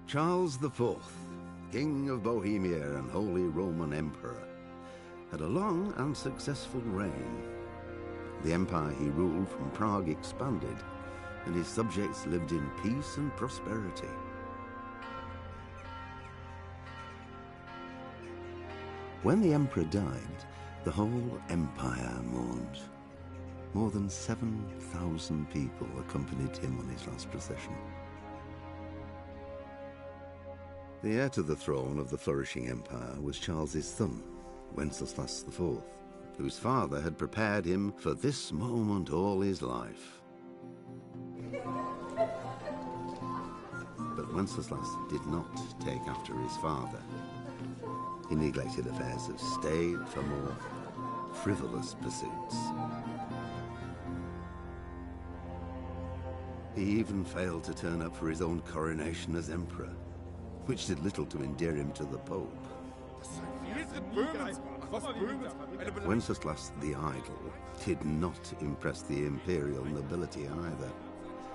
Charles IV, King of Bohemia and Holy Roman Emperor, had a long and successful reign. The empire he ruled from Prague expanded, and his subjects lived in peace and prosperity. When the emperor died, the whole empire mourned. More than 7,000 people accompanied him on his last procession. The heir to the throne of the flourishing empire was Charles's son, Wenceslas IV, whose father had prepared him for this moment all his life. But Wenceslas did not take after his father. He neglected affairs of state for more frivolous pursuits. He even failed to turn up for his own coronation as emperor, which did little to endear him to the Pope. Wenceslas the Idle did not impress the imperial nobility either.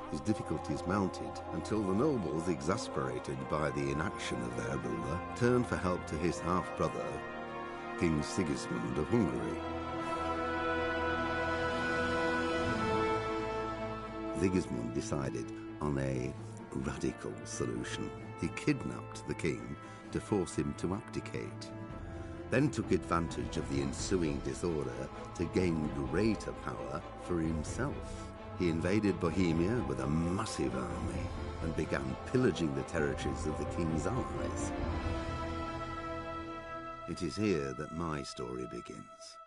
His difficulties mounted until the nobles, exasperated by the inaction of their ruler, turned for help to his half-brother, King Sigismund of Hungary. Sigismund decided on a radical solution. He kidnapped the king to force him to abdicate, then took advantage of the ensuing disorder to gain greater power for himself. He invaded Bohemia with a massive army and began pillaging the territories of the king's allies. It is here that my story begins.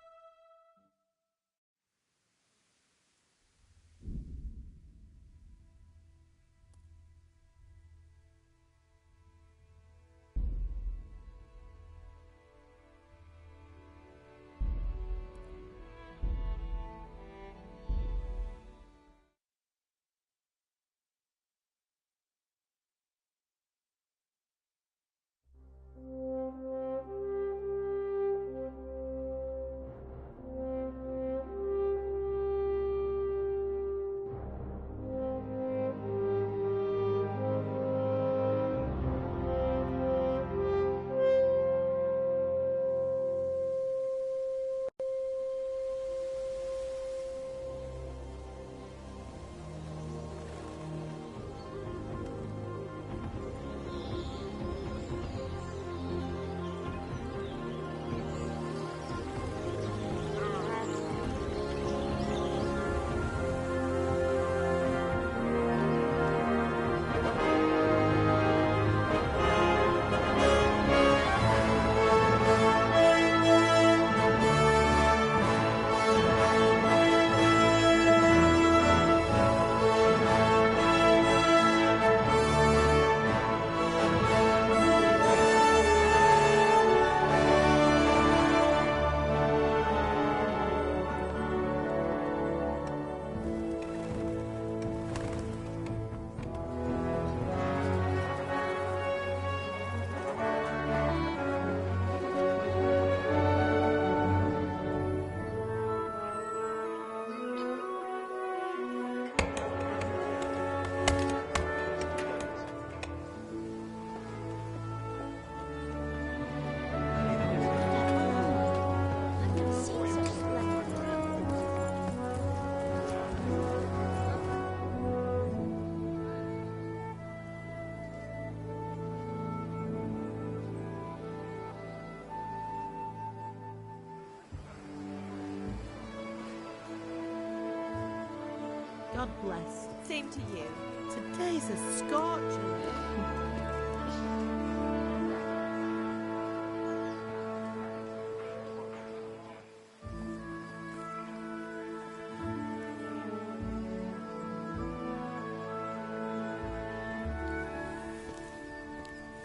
God bless. Same to you. Today's a scorcher.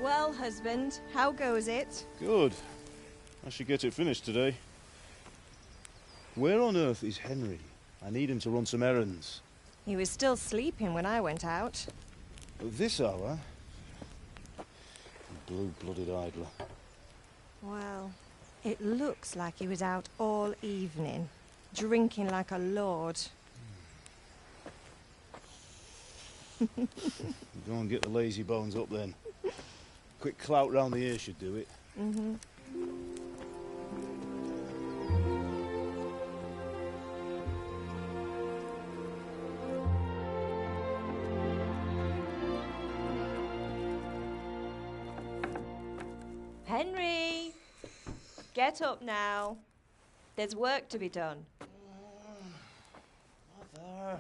Well, husband, how goes it? Good. I should get it finished today. Where on earth is Henry? I need him to run some errands. He was still sleeping when I went out. At this hour? Blue-blooded idler. Well, it looks like he was out all evening, drinking like a lord. Go and get the lazy bones up then. Quick clout round the ear should do it. Mm-hmm. Henry! Get up now. There's work to be done. Mother.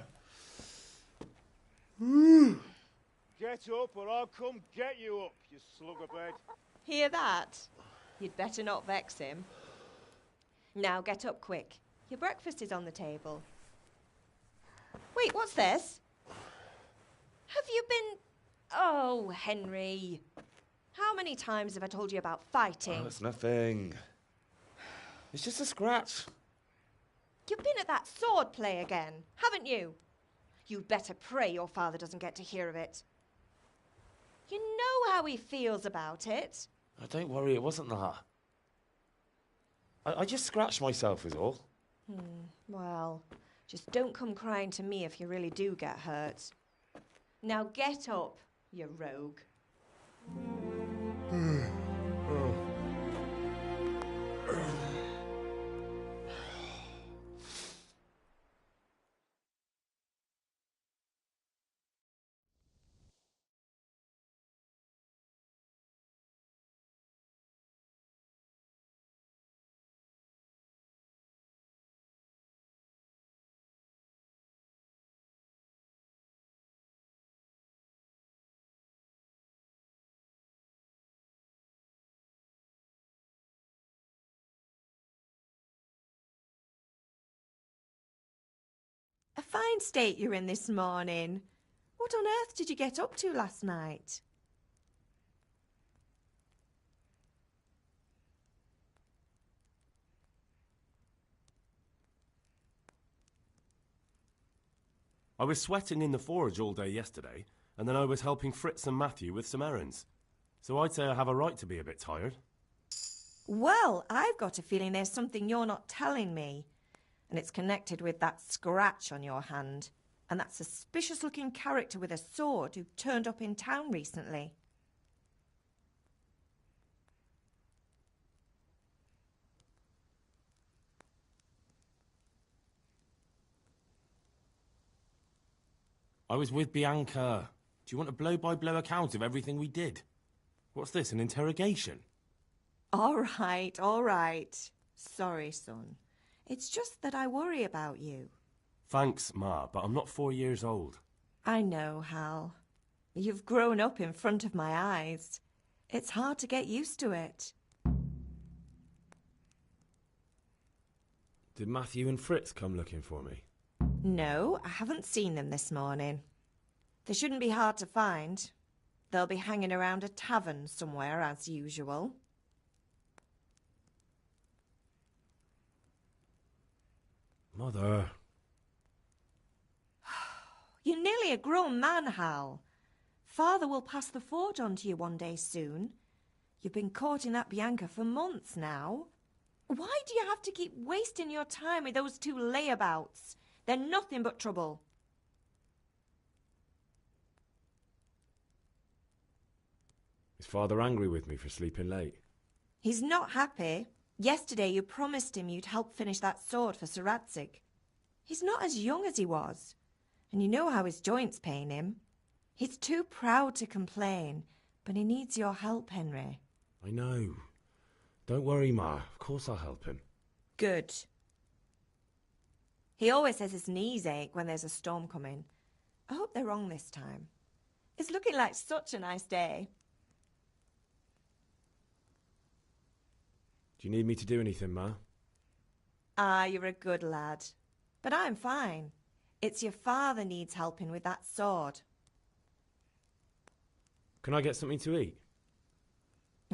Get up or I'll come get you up, you slug of bed. Hear that? You'd better not vex him. Now get up quick. Your breakfast is on the table. Wait, what's this? Have you been... Oh, Henry. How many times have I told you about fighting? Oh, it's nothing. It's just a scratch. You've been at that sword play again, haven't you? You'd better pray your father doesn't get to hear of it. You know how he feels about it. Oh, don't worry, it wasn't that. I just scratched myself is all. Well, just don't come crying to me if you really do get hurt. Now get up, you rogue. A fine state you're in this morning. What on earth did you get up to last night? I was sweating in the forge all day yesterday, and then I was helping Fritz and Matthew with some errands. So I'd say I have a right to be a bit tired. Well, I've got a feeling there's something you're not telling me. And it's connected with that scratch on your hand. And that suspicious-looking character with a sword who turned up in town recently. I was with Bianca. Do you want a blow-by-blow account of everything we did? What's this, an interrogation? All right. Sorry, son. It's just that I worry about you. Thanks, Ma, but I'm not 4 years old. I know, Hal. You've grown up in front of my eyes. It's hard to get used to it. Did Matthew and Fritz come looking for me? No, I haven't seen them this morning. They shouldn't be hard to find. They'll be hanging around a tavern somewhere, as usual. Mother. You're nearly a grown man, Hal. Father will pass the forge on to you one day soon. You've been courting that Bianca for months now. Why do you have to keep wasting your time with those two layabouts? They're nothing but trouble. Is Father angry with me for sleeping late? He's not happy. Yesterday you promised him you'd help finish that sword for Sir Radzig. He's not as young as he was, and you know how his joints pain him. He's too proud to complain, but he needs your help, Henry. I know. Don't worry, Ma. Of course I'll help him. Good. He always says his knees ache when there's a storm coming. I hope they're wrong this time. It's looking like such a nice day. Do you need me to do anything, Ma? Ah, you're a good lad. But I'm fine. It's your father needs helping with that sword. Can I get something to eat?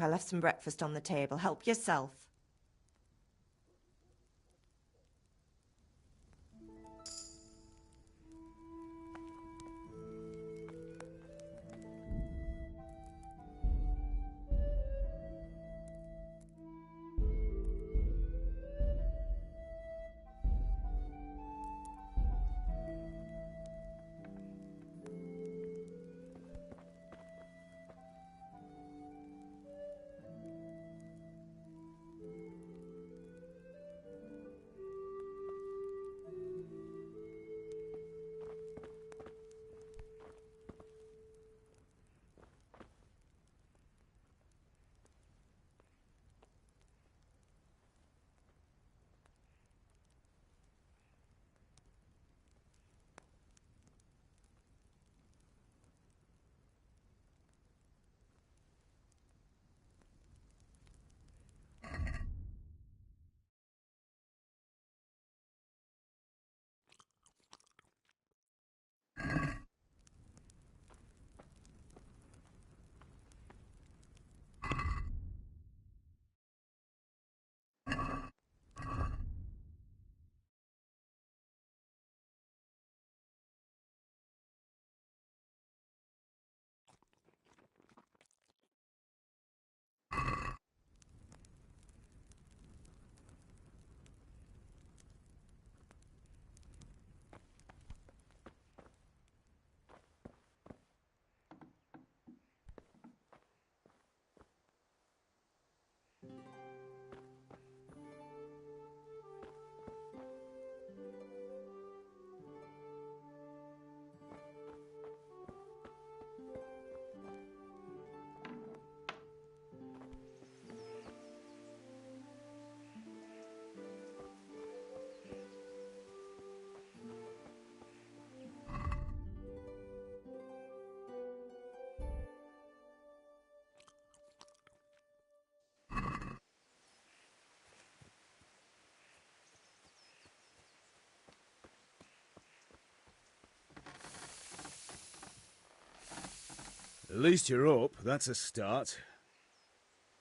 I left some breakfast on the table. Help yourself. At least you're up, that's a start.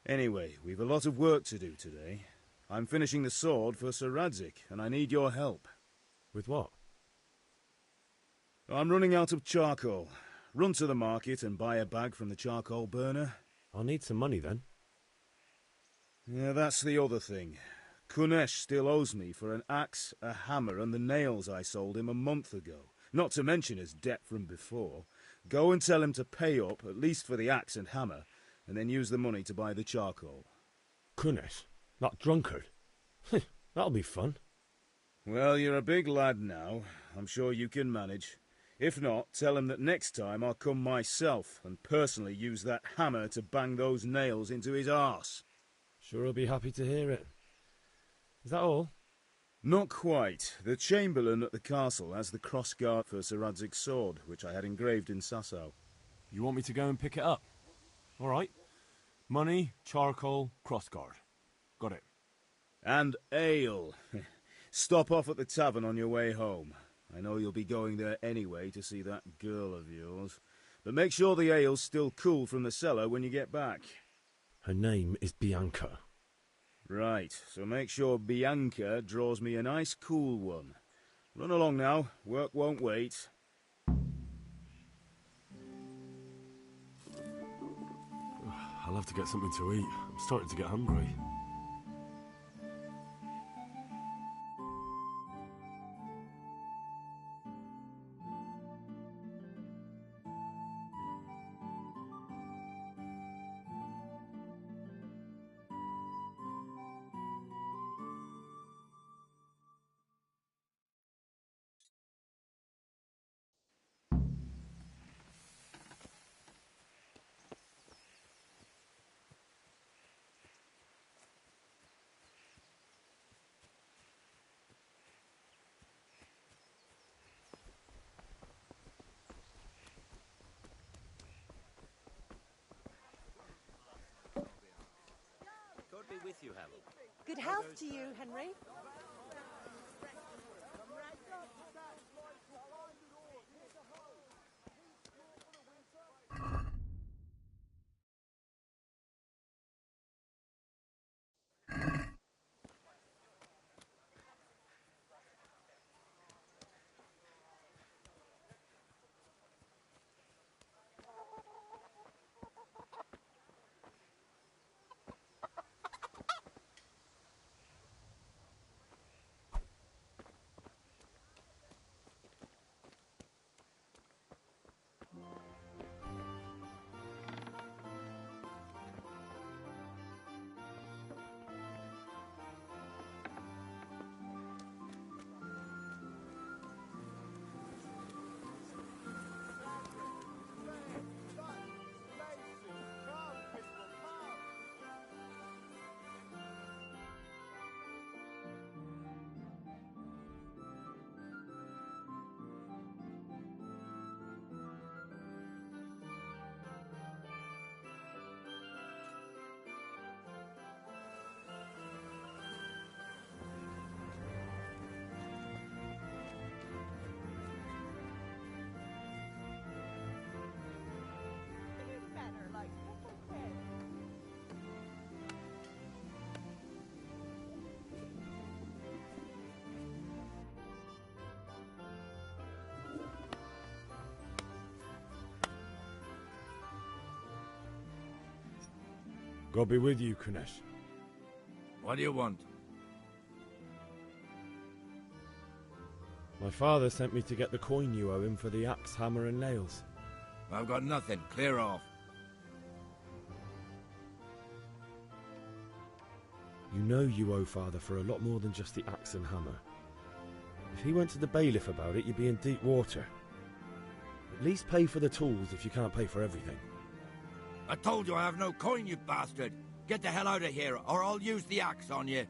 Anyway, we've a lot of work to do today. I'm finishing the sword for Sir Radzig, and I need your help. With what? I'm running out of charcoal. Run to the market and buy a bag from the charcoal burner. I'll need some money then. Yeah, that's the other thing. Kunesh still owes me for an axe, a hammer, and the nails I sold him a month ago. Not to mention his debt from before. Go and tell him to pay up, at least for the axe and hammer, and then use the money to buy the charcoal. Kunesh? That drunkard? That'll be fun. Well, you're a big lad now. I'm sure you can manage. If not, tell him that next time I'll come myself and personally use that hammer to bang those nails into his arse. Sure he'll be happy to hear it. Is that all? Not quite. The Chamberlain at the castle has the crossguard for Sir Radzig's sword, which I had engraved in Sasau. You want me to go and pick it up? All right. Money, charcoal, crossguard. Got it. And ale. Stop off at the tavern on your way home. I know you'll be going there anyway to see that girl of yours. But make sure the ale's still cool from the cellar when you get back. Her name is Bianca. Right, so make sure Bianca draws me a nice cool one. Run along now, work won't wait. I'll have to get something to eat. I'm starting to get hungry. God be with you, Harold. Good health to you, Henry. God be with you, Kunesh. What do you want? My father sent me to get the coin you owe him for the axe, hammer and nails. I've got nothing. Clear off. You know you owe father for a lot more than just the axe and hammer. If he went to the bailiff about it, you'd be in deep water. At least pay for the tools if you can't pay for everything. I told you I have no coin, you bastard! Get the hell out of here, or I'll use the axe on you!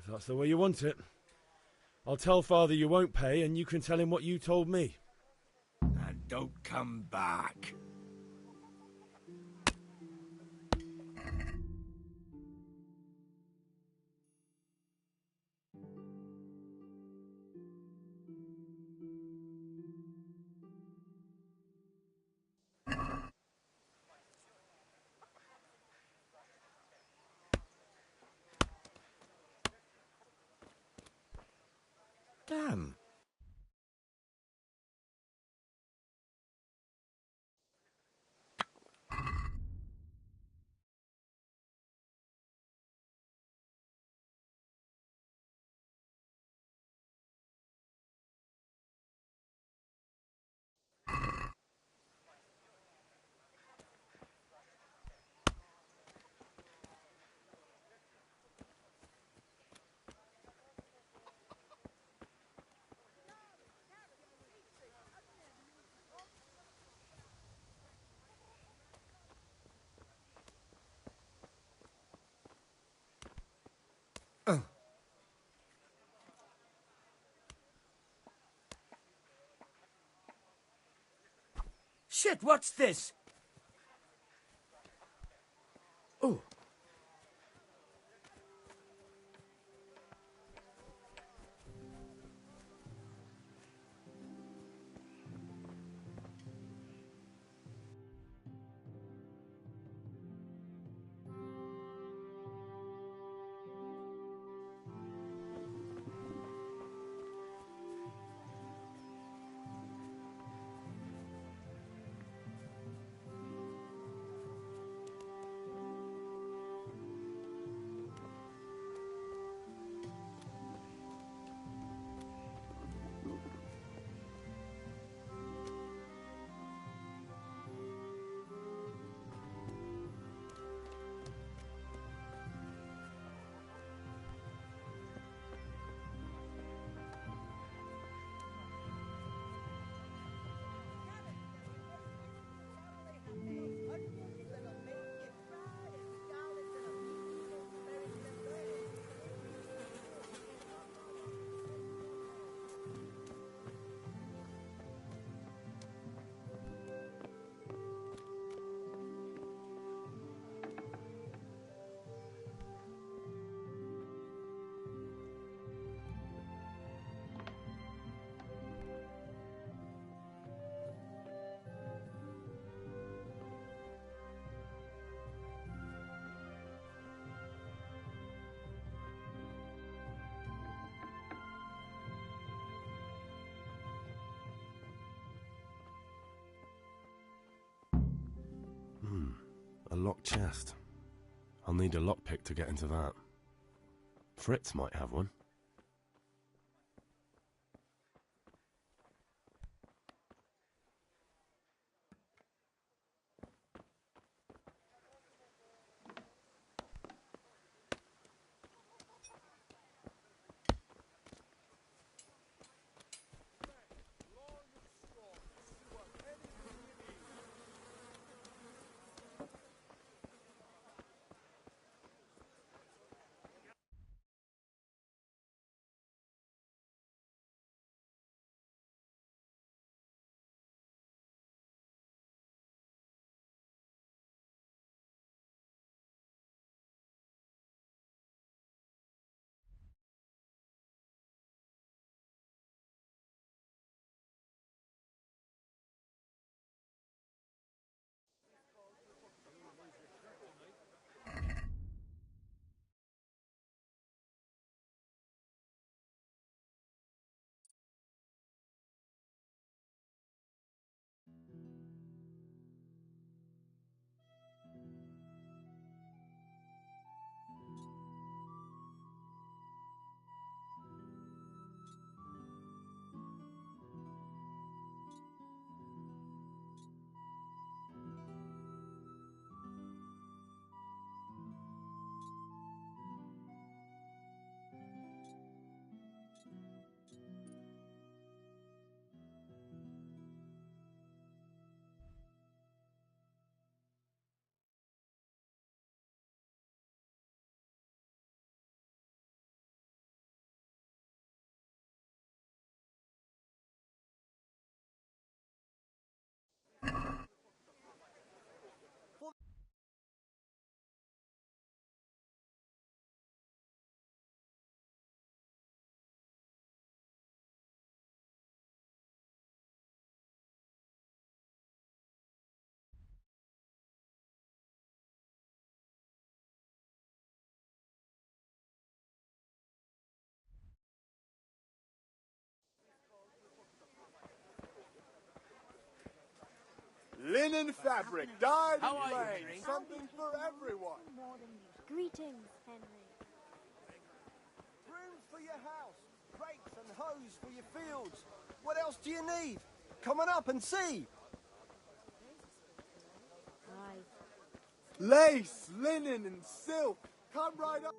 If that's the way you want it. I'll tell Father you won't pay, and you can tell him what you told me. And don't come back. Damn. Shit, what's this? Oh. A locked chest. I'll need a lockpick to get into that. Fritz might have one. Linen fabric, dyed How and are you, plain, Henry? something for everyone. Greetings, Henry. Brooms for your house, rakes and hoes for your fields. What else do you need? Come on up and see. Right. Lace, linen, and silk. Come right up.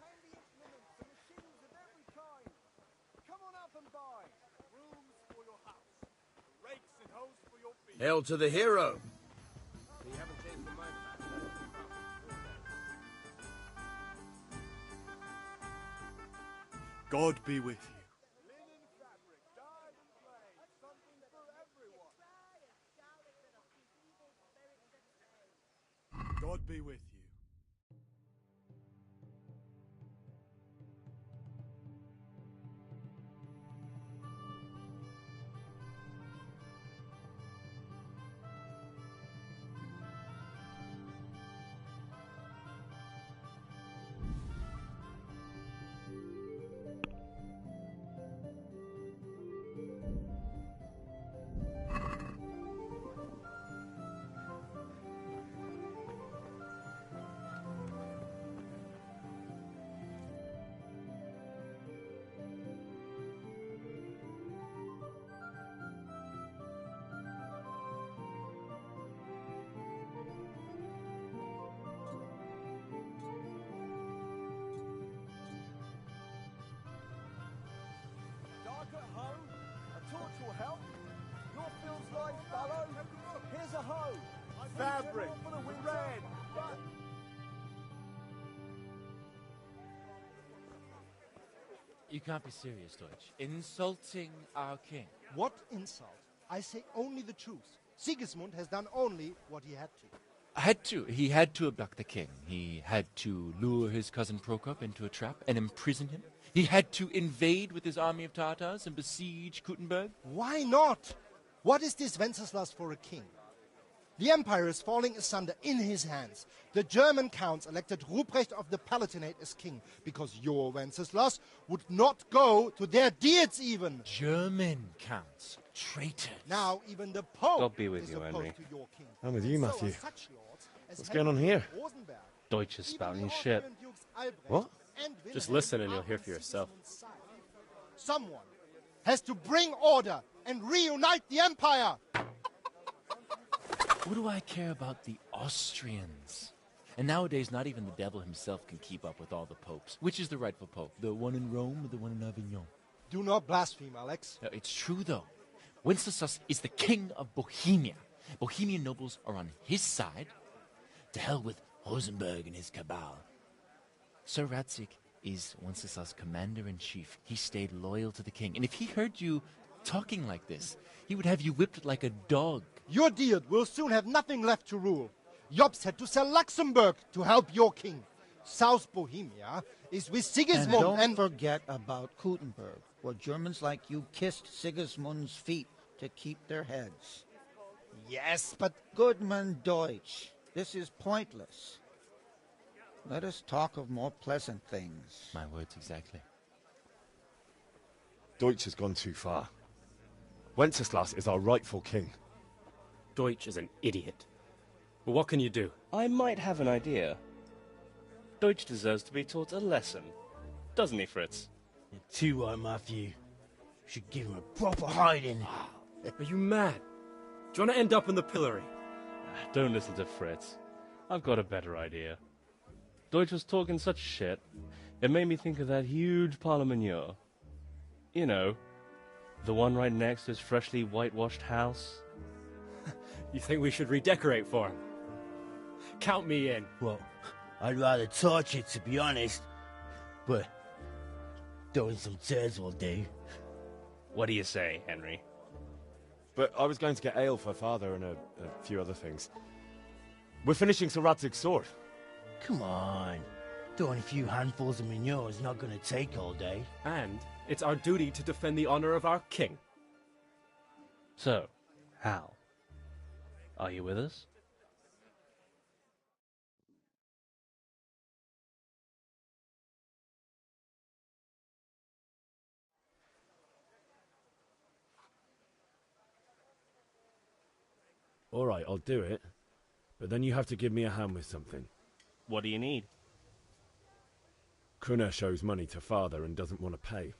Handy implements and machines of every kind. Come on up and buy. Brooms for your house, rakes and hoes for your fields. Hail to the hero! God be with you. Linen fabric, dyed and plain, something for everyone. God be with you. Dark at home? A torch will help. Your fields lie fallow. Here's a hoe. Fabric, For the winter. red, but You can't be serious, Deutsch. Insulting our king. What insult? I say only the truth. Sigismund has done only what he had to. He had to abduct the king. He had to lure his cousin Prokop into a trap and imprison him. He had to invade with his army of Tatars and besiege Kuttenberg. Why not? What is this Wenceslas for a king? The empire is falling asunder in his hands. The German counts elected Ruprecht of the Palatinate as king because your Wenceslas would not go to their deeds even. German counts. Traitors. Now even the Pope God be with is you, opposed Henry. to your king. I'm with you, So are Matthew. such lords as What's Henry going on here? of Rosenberg. Deutsch is Even spouting the shit. Austrian Dukes Albrecht What? and Just Wilhelm listen and you'll are hear on for yourself. Sigismund's side. Someone has to bring order and reunite the empire. What do I care about the Austrians? And nowadays, not even the devil himself can keep up with all the popes. Which is the rightful pope? The one in Rome or the one in Avignon? Do not blaspheme, Alex. No, it's true, though. Wenceslas is the king of Bohemia. Bohemian nobles are on his side. To hell with Rosenberg and his cabal. Sir Ratzik is Wenceslas' commander-in-chief. He stayed loyal to the king. And if he heard you talking like this, he would have you whipped like a dog. Your Diet will soon have nothing left to rule. Jobst had to sell Luxembourg to help your king. South Bohemia is with Sigismund and don't forget about Kuttenberg, where Germans like you kissed Sigismund's feet to keep their heads. Yes, but... Goodman Deutsch, this is pointless. Let us talk of more pleasant things. My words exactly. Deutsch has gone too far. Wenceslas is our rightful king. Deutsch is an idiot. But what can you do? I might have an idea. Deutsch deserves to be taught a lesson. Doesn't he, Fritz? You're too right, Matthew. Should give him a proper hiding. Are you mad? Do you want to end up in the pillory? Don't listen to Fritz. I've got a better idea. Deutsch was talking such shit, it made me think of that huge parliament. You know, the one right next to his freshly whitewashed house. You think we should redecorate for him? Count me in. Well, I'd rather torch it, to be honest. But throwing some tears will do. What do you say, Henry? But I was going to get ale for Father and a few other things. We're finishing Sir Radzig's sword. Come on. Throwing a few handfuls of manure is not going to take all day. And it's our duty to defend the honor of our king. So, Hal, are you with us? All right, I'll do it. But then you have to give me a hand with something. What do you need? Kunesh owes money to Father and doesn't want to pay.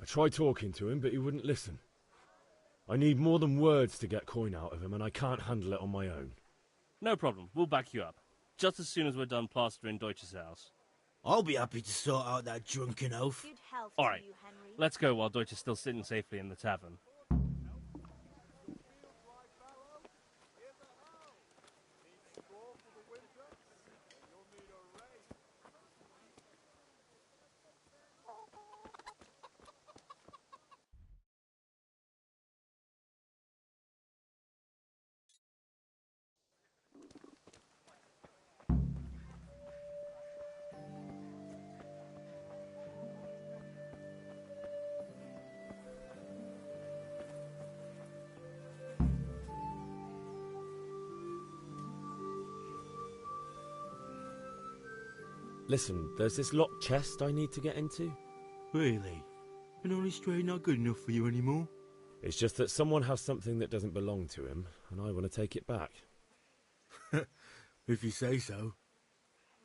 I tried talking to him, but he wouldn't listen. I need more than words to get coin out of him, and I can't handle it on my own. No problem. We'll back you up. Just as soon as we're done plastering Deutsch's house. I'll be happy to sort out that drunken oaf. All right, let's go while Deutsch is still sitting safely in the tavern. Listen, there's this locked chest I need to get into. Really? And only straight not good enough for you anymore? It's just that someone has something that doesn't belong to him, and I want to take it back. If you say so.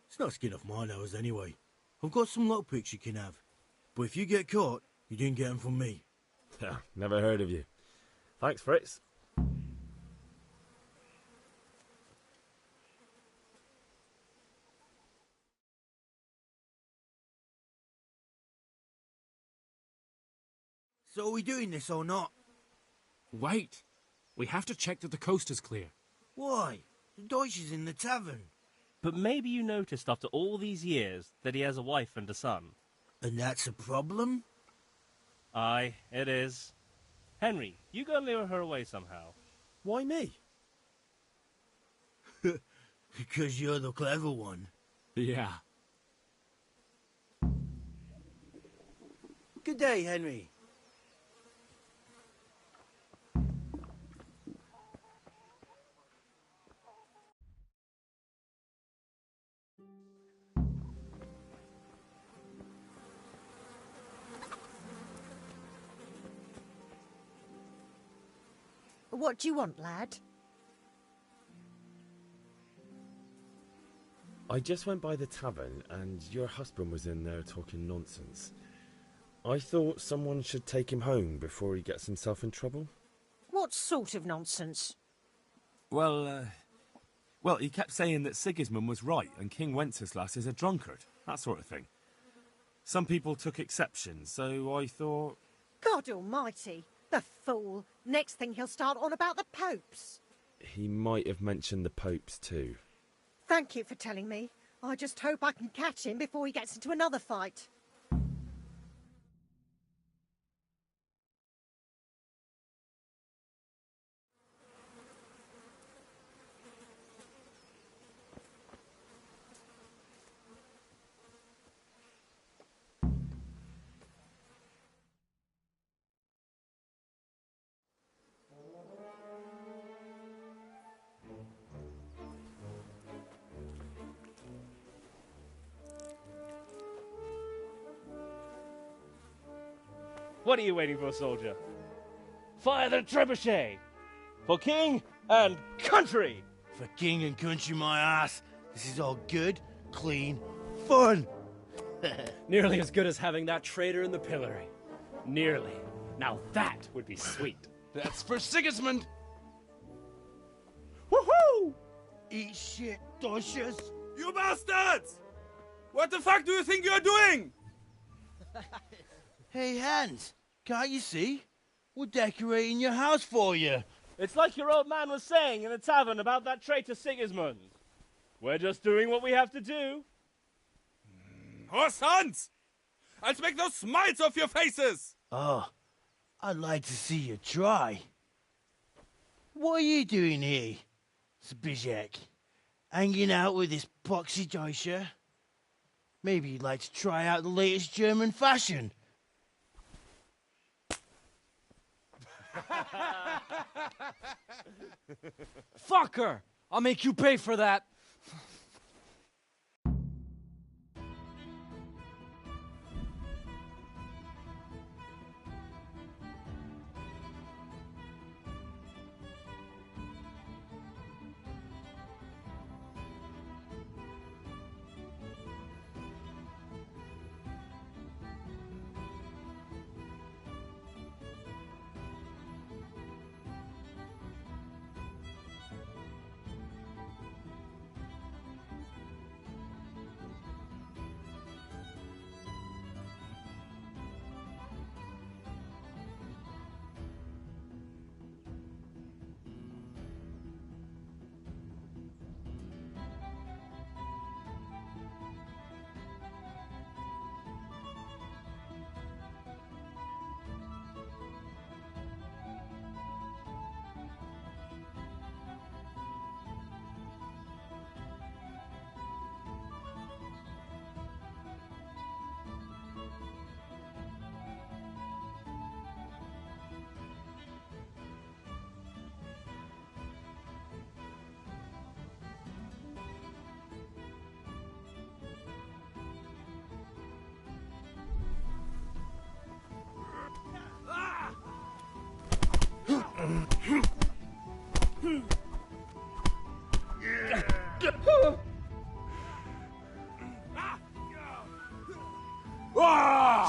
It's not skin off my nose anyway. I've got some lockpicks you can have. But if you get caught, you didn't get them from me. Never heard of you. Thanks, Fritz. So are we doing this or not? Wait. We have to check that the coast is clear. Why? The Deutsch is in the tavern. But maybe you noticed after all these years that he has a wife and a son. And that's a problem? Aye, it is. Henry, you go and lure her away somehow. Why me? Because you're the clever one. Yeah. Good day, Henry. What do you want, lad? I just went by the tavern, and your husband was in there talking nonsense. I thought someone should take him home before he gets himself in trouble. What sort of nonsense? Well, he kept saying that Sigismund was right and King Wenceslas is a drunkard, that sort of thing. Some people took exception, so I thought... God almighty, the fool. Next thing he'll start on about the popes. He might have mentioned the popes too. Thank you for telling me. I just hope I can catch him before he gets into another fight. What are you waiting for, soldier? Fire the trebuchet! For king and country! For king and country, my ass. This is all good, clean, fun. Nearly as good as having that traitor in the pillory. Nearly. Now that would be sweet. That's for Sigismund! Woohoo! Eat shit, Deutsches. You bastards! What the fuck do you think you're doing? Hey, Hans, can't you see? We're decorating your house for you. It's like your old man was saying in the tavern about that traitor Sigismund. We're just doing what we have to do. Horse sons! I'll make those smiles off your faces! Oh, I'd like to see you try. What are you doing here, Zbyszek? Hanging out with this poxy Deutscher? Maybe you'd like to try out the latest German fashion. Fucker! I'll make you pay for that.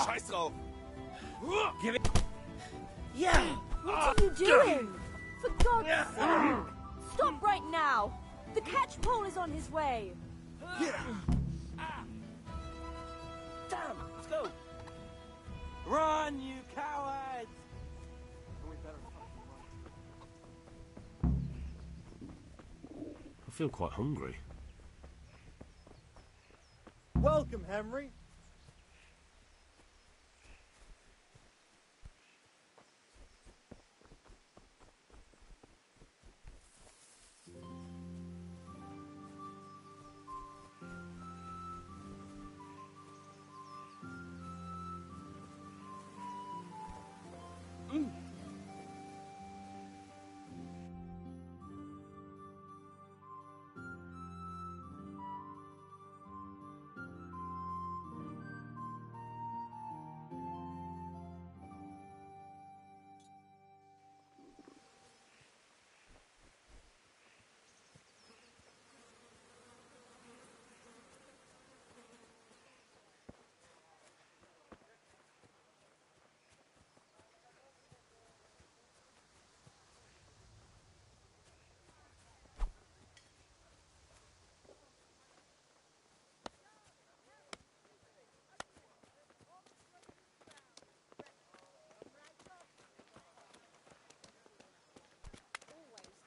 Scheiß drauf! Give it. Yeah! What are you doing? For God's sake! Stop right now! The catch pole is on his way! Damn! Let's go! Run, you cowards! I feel quite hungry. Welcome, Henry.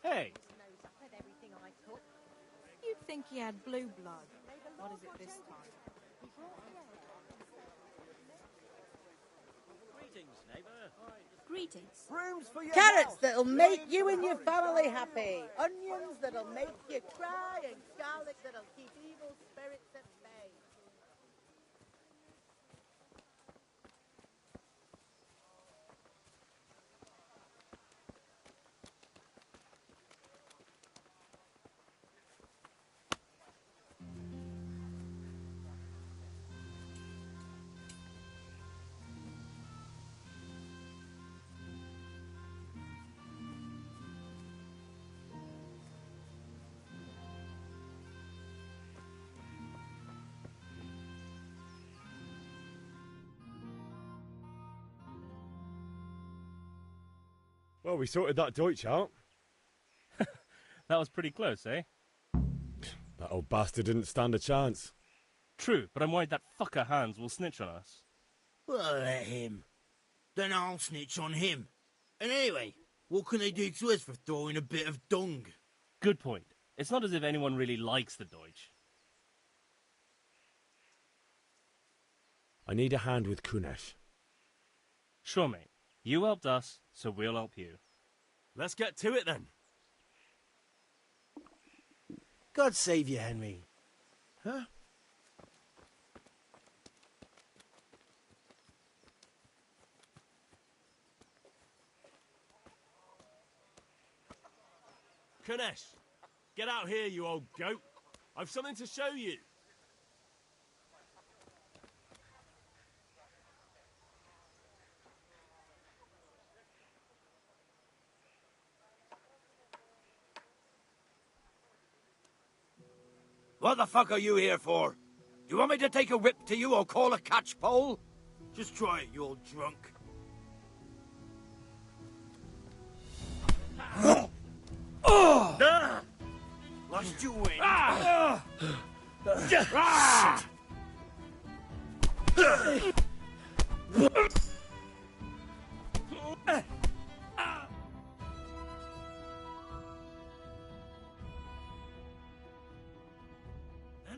Hey! You'd think he had blue blood. What is it this time? Greetings, neighbour. Greetings. Brooms for your Carrots house. that'll make you and your family happy. Onions that'll make you cry. And garlic that'll keep evil spirits at bay. Well, we sorted that Deutsch out. That was pretty close, eh? That old bastard didn't stand a chance. True, but I'm worried that fucker Hans will snitch on us. Well, let him. Then I'll snitch on him. And anyway, what can they do to us for throwing a bit of dung? Good point. It's not as if anyone really likes the Deutsch. I need a hand with Kunesh. Sure, mate. You helped us, so we'll help you. Let's get to it then. God save you, Henry. Huh? Kunesh, get out here, you old goat. I've something to show you. What the fuck are you here for? Do you want me to take a whip to you or call a catchpole? Just try it, you old drunk. Lost your way.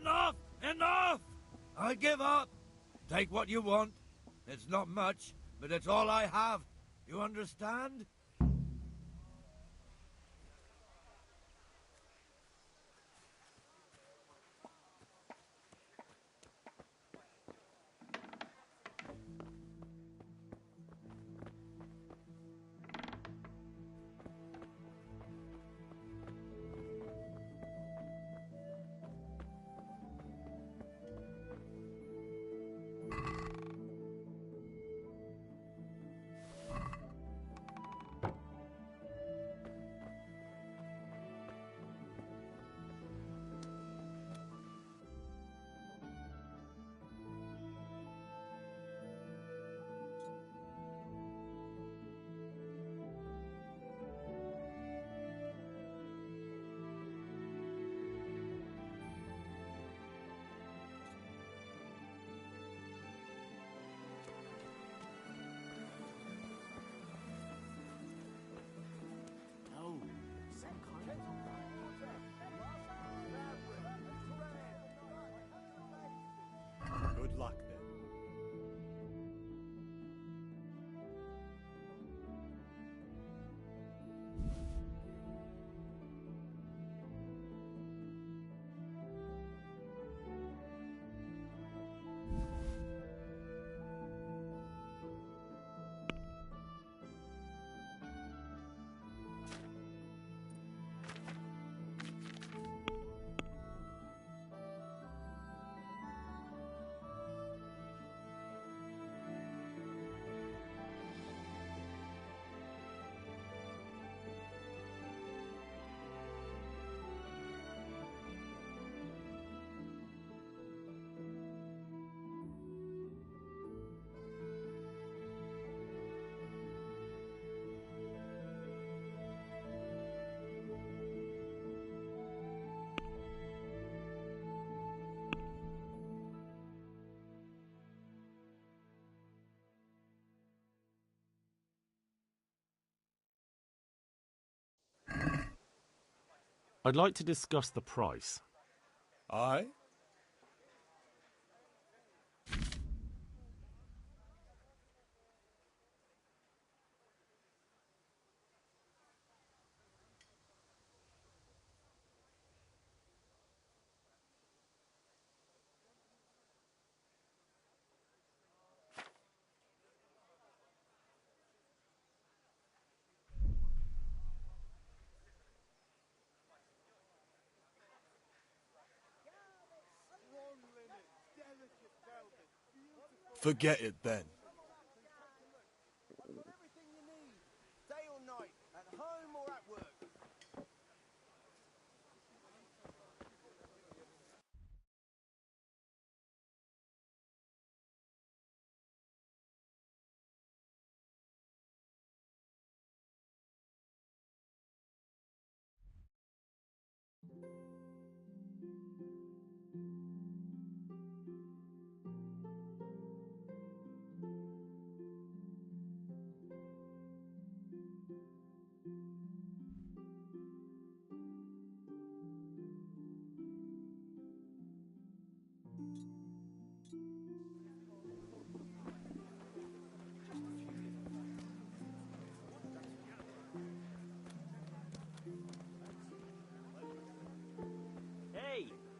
Enough! Enough! I give up. Take what you want. It's not much, but it's all I have. You understand? Good luck then. I'd like to discuss the price. Aye? Forget it then. Everything you need, day or night, at home or at work.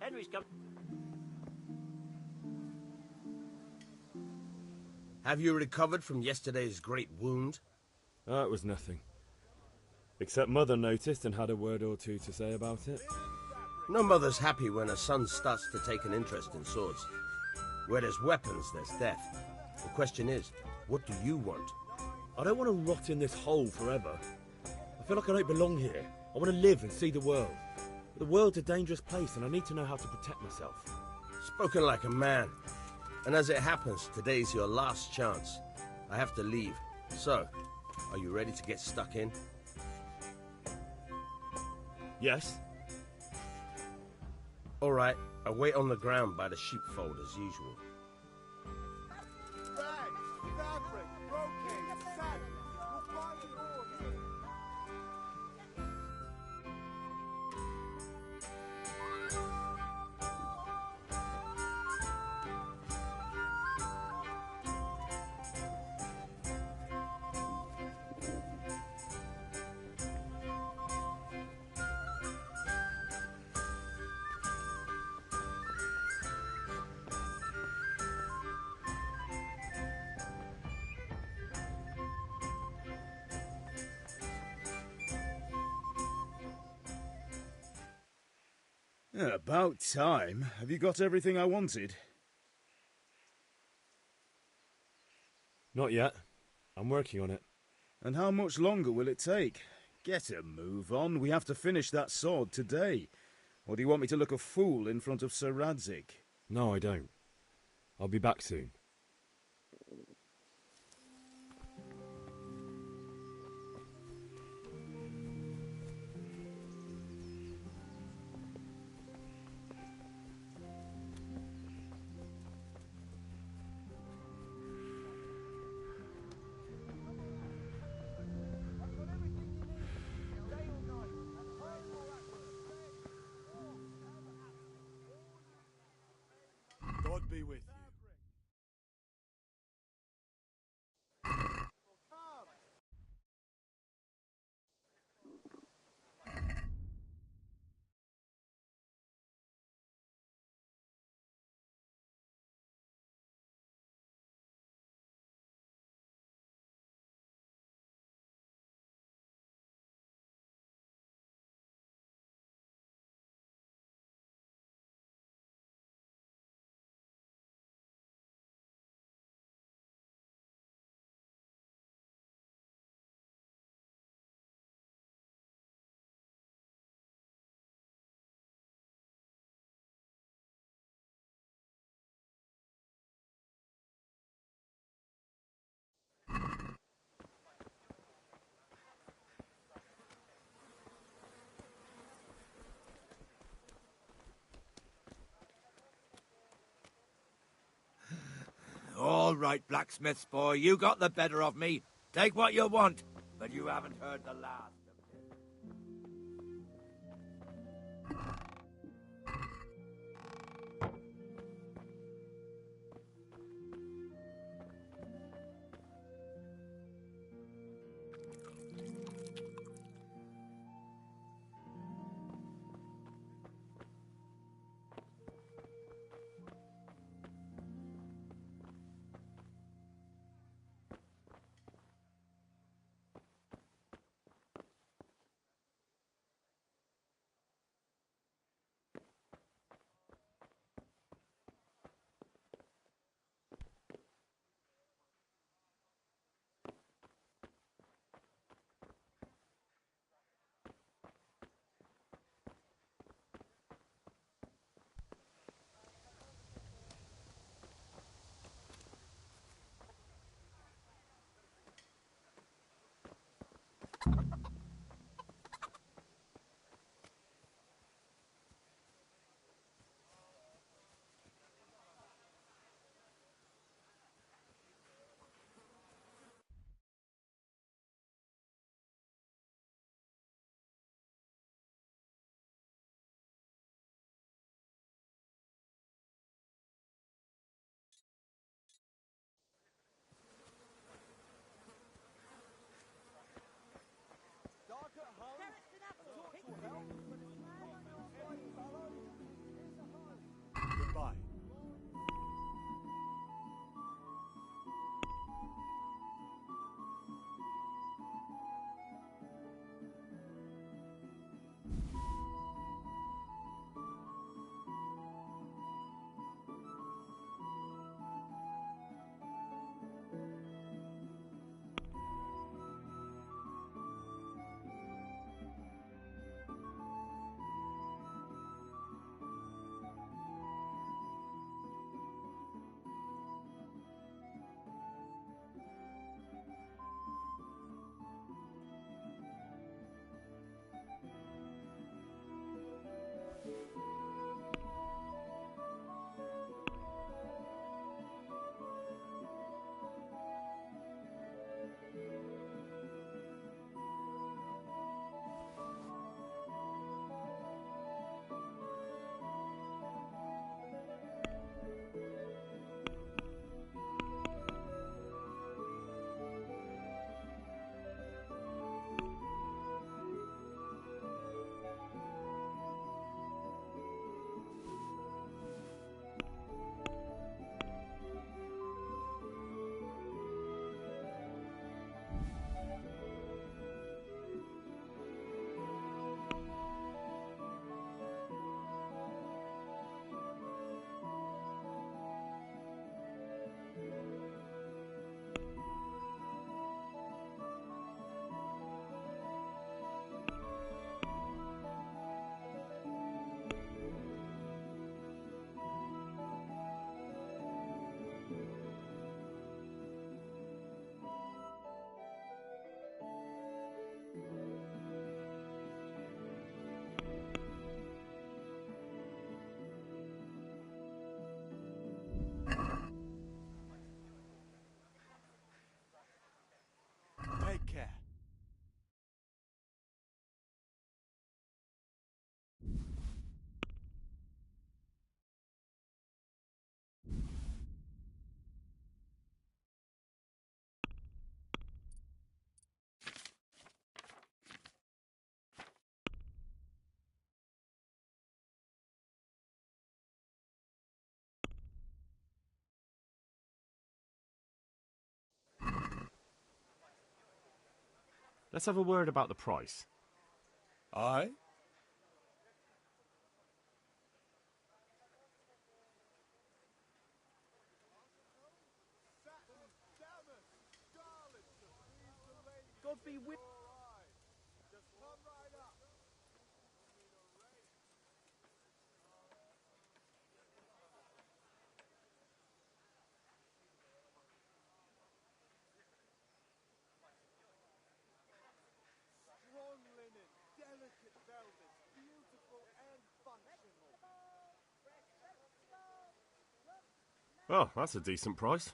Henry's come. Have you recovered from yesterday's great wound? It was nothing. Except Mother noticed and had a word or two to say about it. No mother's happy when her son starts to take an interest in swords. Where there's weapons, there's death. The question is, what do you want? I don't want to rot in this hole forever. I feel like I don't belong here. I want to live and see the world. The world's a dangerous place and I need to know how to protect myself. Spoken like a man. And as it happens, today's your last chance. I have to leave. So, are you ready to get stuck in? Yes. All right, I'll wait on the ground by the sheepfold as usual. Bags, fabric, brocade, satin. You'll find it all here. About time. Have you got everything I wanted? Not yet. I'm working on it. And how much longer will it take? Get a move on. We have to finish that sword today. Or do you want me to look a fool in front of Sir Radzik? No, I don't. I'll be back soon. God be with you. All right, blacksmith's boy, you got the better of me. Take what you want, but you haven't heard the last. Let's have a word about the price. Aye? God be with. Strong linen, delicate velvet, beautiful and functional. Oh, that's a decent price.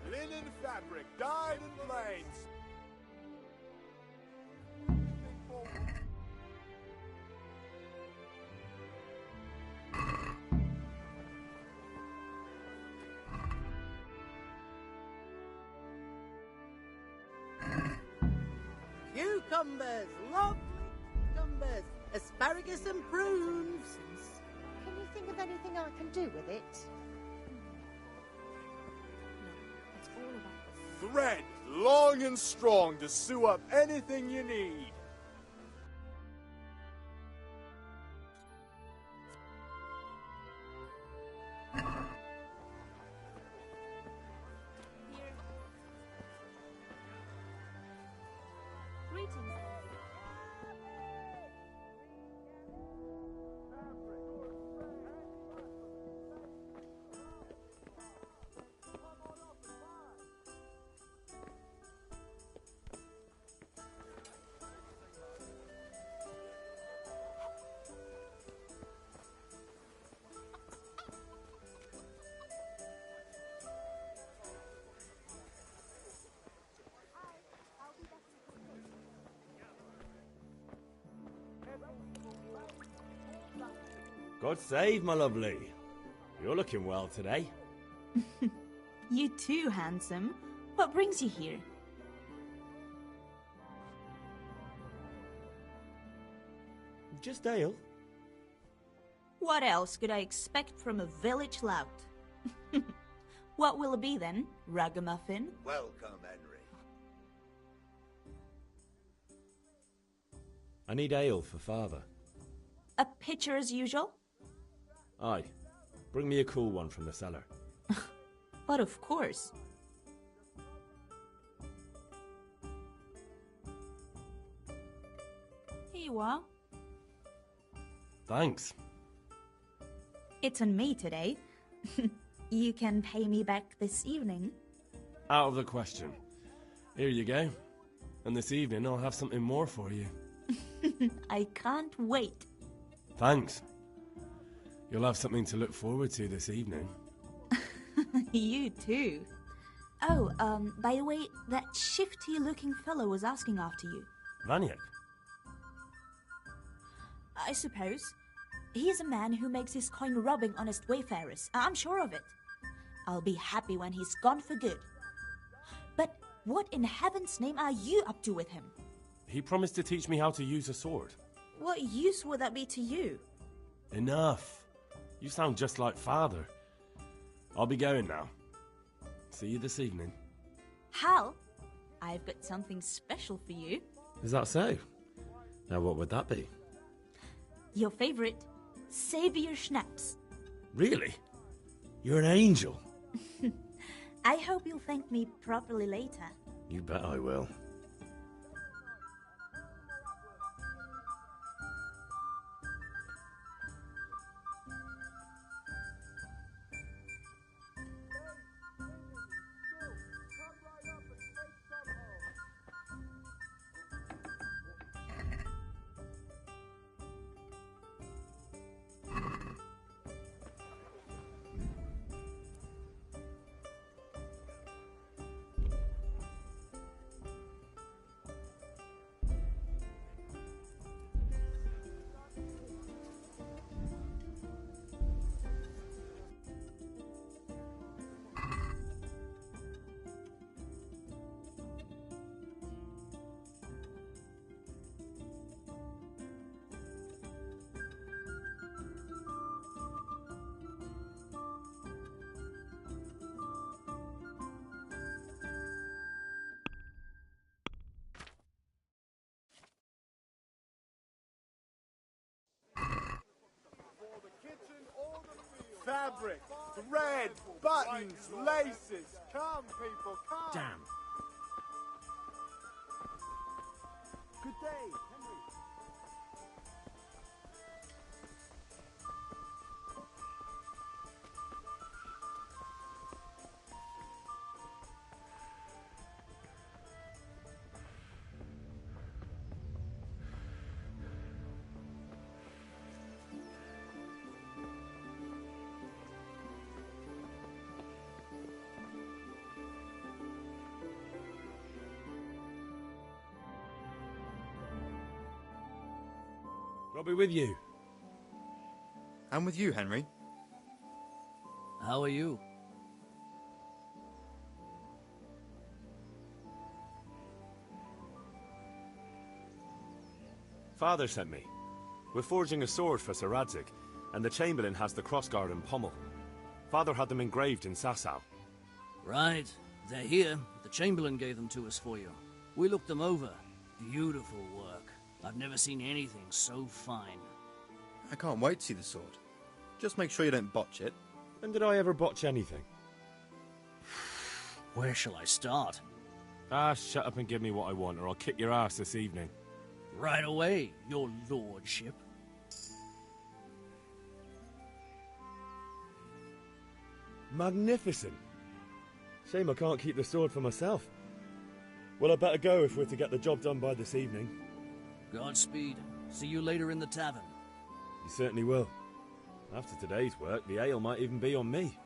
Linen fabric, dyed and flames. Cucumbers, lovely cucumbers, asparagus and prunes. Can you think of anything I can do with it? It's all about Thread, long and strong to sew up anything you need. Greetings. God save, my lovely. You're looking well today. You too, handsome. What brings you here? Just ale. What else could I expect from a village lout? What will it be then, ragamuffin? Welcome, Henry. I need ale for father. A pitcher as usual? Aye. Bring me a cool one from the cellar. But of course. Here you are. Thanks. It's on me today. You can pay me back this evening. Out of the question. Here you go. And this evening I'll have something more for you. I can't wait. Thanks. You'll have something to look forward to this evening. You too. Oh, by the way, that shifty-looking fellow was asking after you. Vaniak? I suppose. He's a man who makes his coin robbing honest wayfarers. I'm sure of it. I'll be happy when he's gone for good. But what in heaven's name are you up to with him? He promised to teach me how to use a sword. What use would that be to you? Enough. You sound just like father. I'll be going now. See you this evening. Hal, I've got something special for you. Is that so? Now what would that be? Your favorite, Savior Schnapps. Really? You're an angel. I hope you'll thank me properly later. You bet I will. fabric, thread, buttons, laces. Come, people, come. Damn. Good day, Henry. I'll be with you. I'm with you, Henry. How are you? Father sent me. We're forging a sword for Sir Radzig, and the Chamberlain has the crossguard and pommel. Father had them engraved in Sasau. Right. They're here. The Chamberlain gave them to us for you. We looked them over. Beautiful work. I've never seen anything so fine. I can't wait to see the sword. Just make sure you don't botch it. When did I ever botch anything? Where shall I start? Ah, shut up and give me what I want, or I'll kick your ass this evening. Right away, your lordship. Magnificent. Shame I can't keep the sword for myself. Well, I better go if we're to get the job done by this evening. Godspeed. See you later in the tavern. You certainly will. After today's work, the ale might even be on me.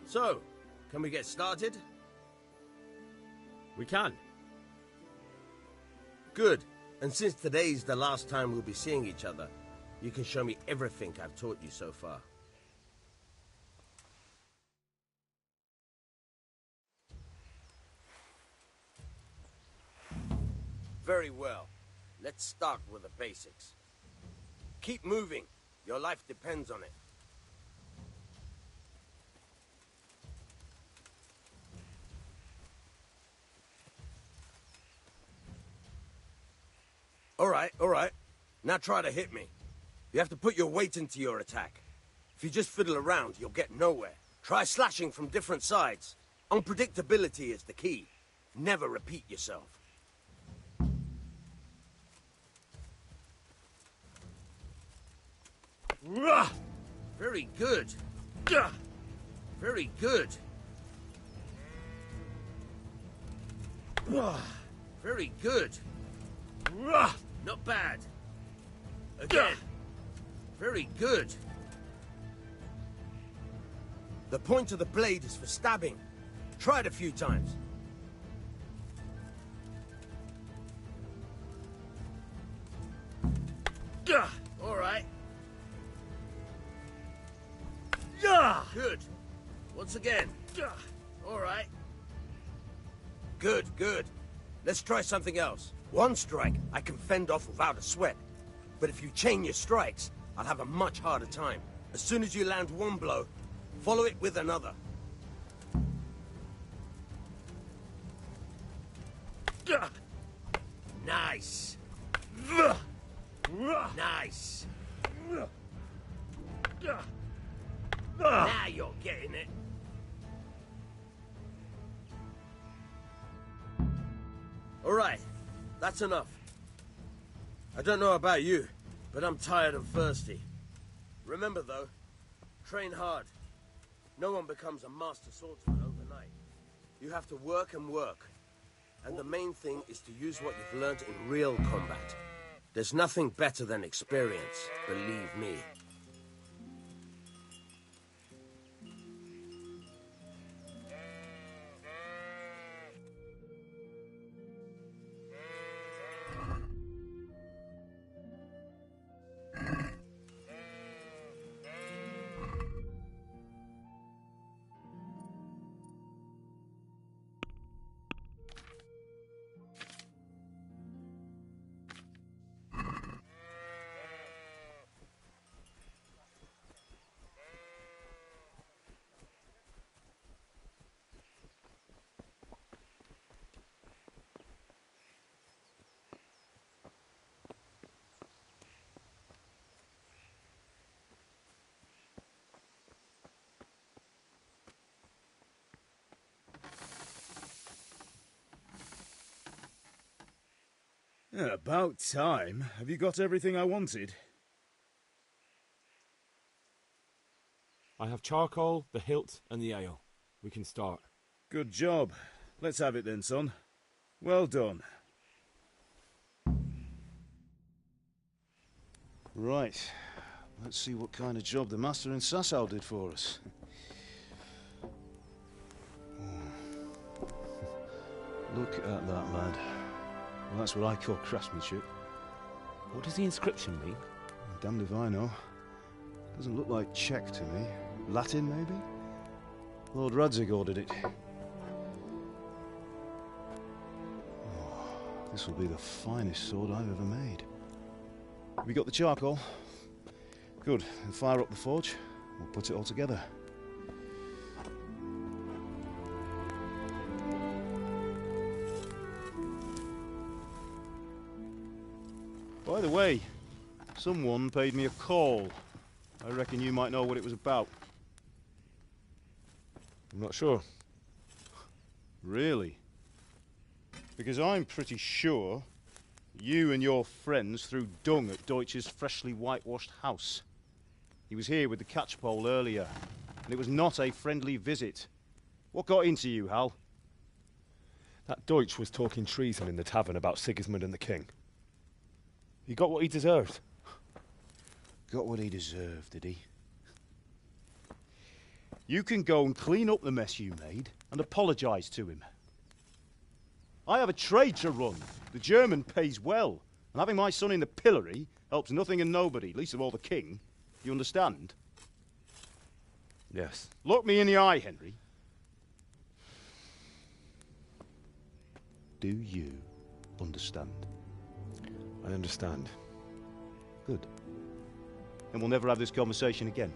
So, can we get started? We can. Good. And since today's the last time we'll be seeing each other, you can show me everything I've taught you so far. Very well. Let's start with the basics. Keep moving. Your life depends on it. All right. Now try to hit me. You have to put your weight into your attack. If you just fiddle around, you'll get nowhere. Try slashing from different sides. Unpredictability is the key. Never repeat yourself. Very good. Very good. Very good. Not bad. Again. Very good. The point of the blade is for stabbing. Try it a few times. All right. Good. Once again. All right. Good, good. Let's try something else. One strike I can fend off without a sweat. But if you chain your strikes, I'll have a much harder time. As soon as you land one blow, follow it with another. Nice. Nice. Now you're getting it. All right, that's enough. I don't know about you, but I'm tired and thirsty. Remember though, train hard. No one becomes a master swordsman overnight. You have to work and work. And the main thing is to use what you've learned in real combat. There's nothing better than experience, believe me. About time. Have you got everything I wanted? I have charcoal, the hilt, and the ale. We can start. Good job. Let's have it then, son. Well done. Right. Let's see what kind of job the master in Sasau did for us. Look at that, lad. Well, that's what I call craftsmanship. What does the inscription mean? Damned if I know. Doesn't look like Czech to me. Latin, maybe? Lord Radzig ordered it. Oh, this will be the finest sword I've ever made. Have you got the charcoal? Good. Then fire up the forge. We'll put it all together. By the way, someone paid me a call. I reckon you might know what it was about. I'm not sure. Really? Because I'm pretty sure you and your friends threw dung at Deutsch's freshly whitewashed house. He was here with the catchpole earlier, and it was not a friendly visit. What got into you, Hal? That Deutsch was talking treason in the tavern about Sigismund and the king. He got what he deserved. Got what he deserved, did he? You can go and clean up the mess you made and apologise to him. I have a trade to run. The German pays well, and having my son in the pillory helps nothing and nobody, least of all the king. You understand? Yes. Look me in the eye, Henry. Do you understand? I understand. Good. Then we'll never have this conversation again.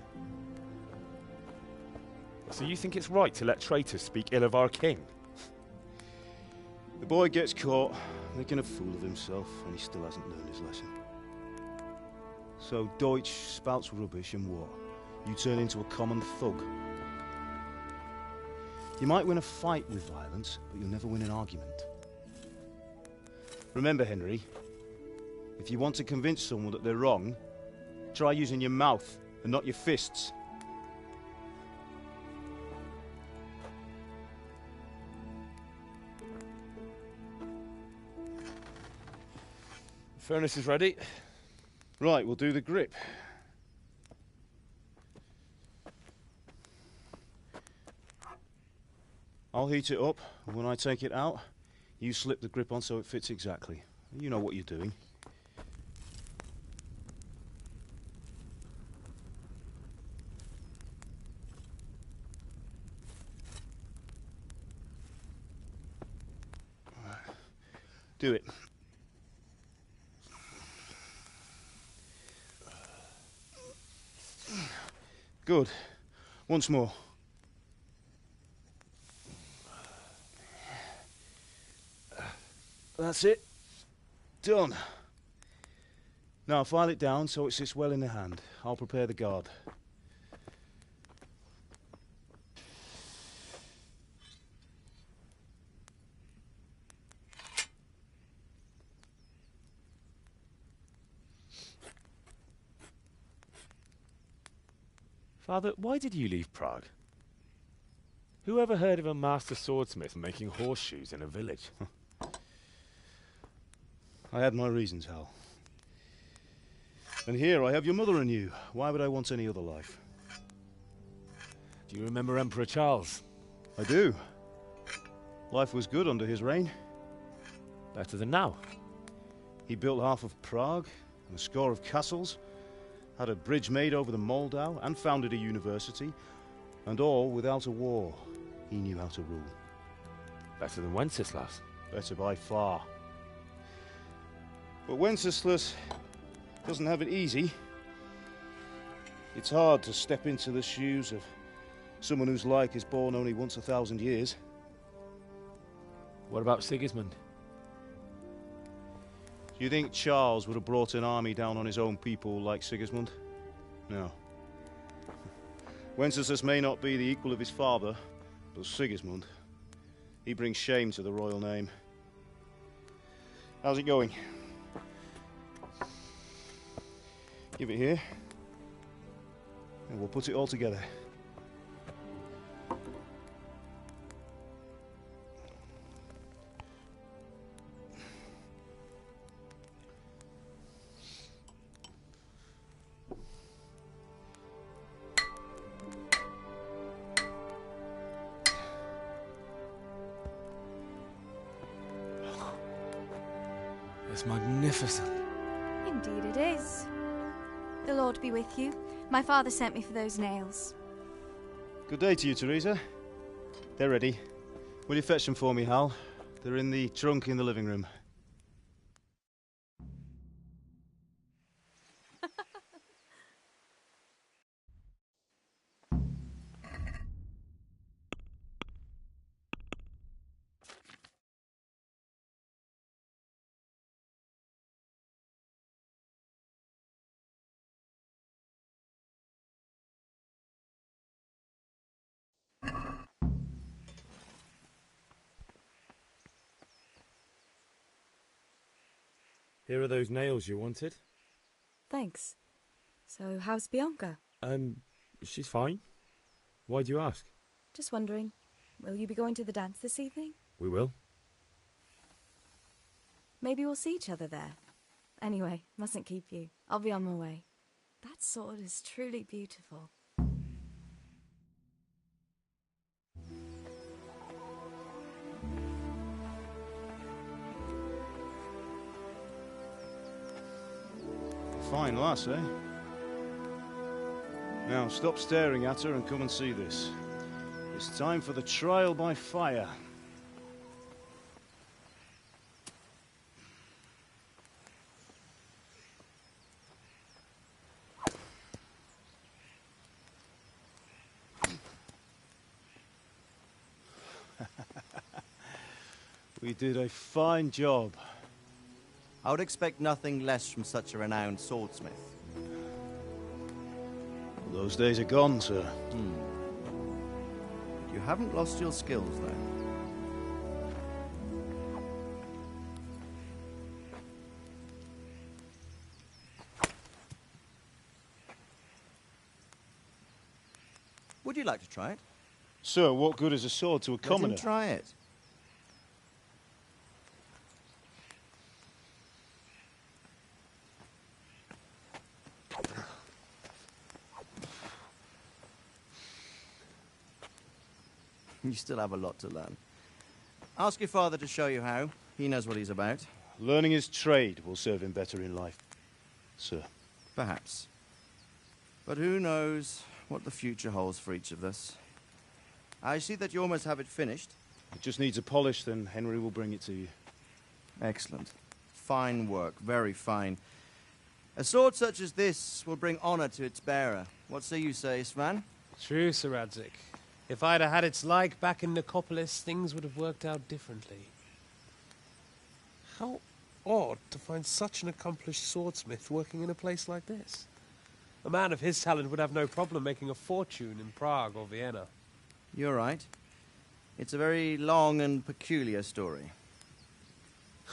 So you think it's right to let traitors speak ill of our king? The boy gets caught, making a fool of himself, and he still hasn't learned his lesson. So Deutsch spouts rubbish, and what? You turn into a common thug. You might win a fight with violence, but you'll never win an argument. Remember, Henry, if you want to convince someone that they're wrong, try using your mouth and not your fists. The furnace is ready. Right, we'll do the grip. I'll heat it up, and when I take it out, you slip the grip on so it fits exactly. You know what you're doing. Do it. Good. Once more. That's it. Done. Now file it down so it sits well in the hand. I'll prepare the guard. Father, why did you leave Prague? Who ever heard of a master swordsmith making horseshoes in a village? I had my reasons, Hal. And here I have your mother and you. Why would I want any other life? Do you remember Emperor Charles? I do. Life was good under his reign. Better than now. He built half of Prague and a score of castles, had a bridge made over the Moldau, and founded a university, and all without a war. He knew how to rule. Better than Wenceslas. Better by far. But Wenceslas doesn't have it easy. It's hard to step into the shoes of someone whose like is born only once 1,000 years. What about Sigismund? Do you think Charles would have brought an army down on his own people like Sigismund? No. Wenceslas may not be the equal of his father, but Sigismund, he brings shame to the royal name. How's it going? Give it here. And we'll put it all together. It's magnificent. Indeed it is. The Lord be with you. My father sent me for those nails. Good day to you, Teresa. They're ready. Will you fetch them for me, Hal? They're in the trunk in the living room. Here are those nails you wanted. Thanks. So, how's Bianca? She's fine. Why do you ask? Just wondering, will you be going to the dance this evening? We will. Maybe we'll see each other there. Anyway, mustn't keep you. I'll be on my way. That sword is truly beautiful. Fine lass, eh? Now, stop staring at her and come and see this. It's time for the trial by fire. We did a fine job. I would expect nothing less from such a renowned swordsmith. Those days are gone, sir. You haven't lost your skills, though. Would you like to try it? Sir, what good is a sword to a commoner? Let him try it. You still have a lot to learn. Ask your father to show you how. He knows what he's about. Learning his trade will serve him better in life, sir. Perhaps. But who knows what the future holds for each of us. I see that you almost have it finished. It just needs a polish, then Henry will bring it to you. Excellent. Fine work. Very fine. A sword such as this will bring honor to its bearer. What say you, Svan? True, Sir Radzik. If I'd have had its like back in Nicopolis, things would have worked out differently. How odd to find such an accomplished swordsmith working in a place like this. A man of his talent would have no problem making a fortune in Prague or Vienna. You're right. It's a very long and peculiar story.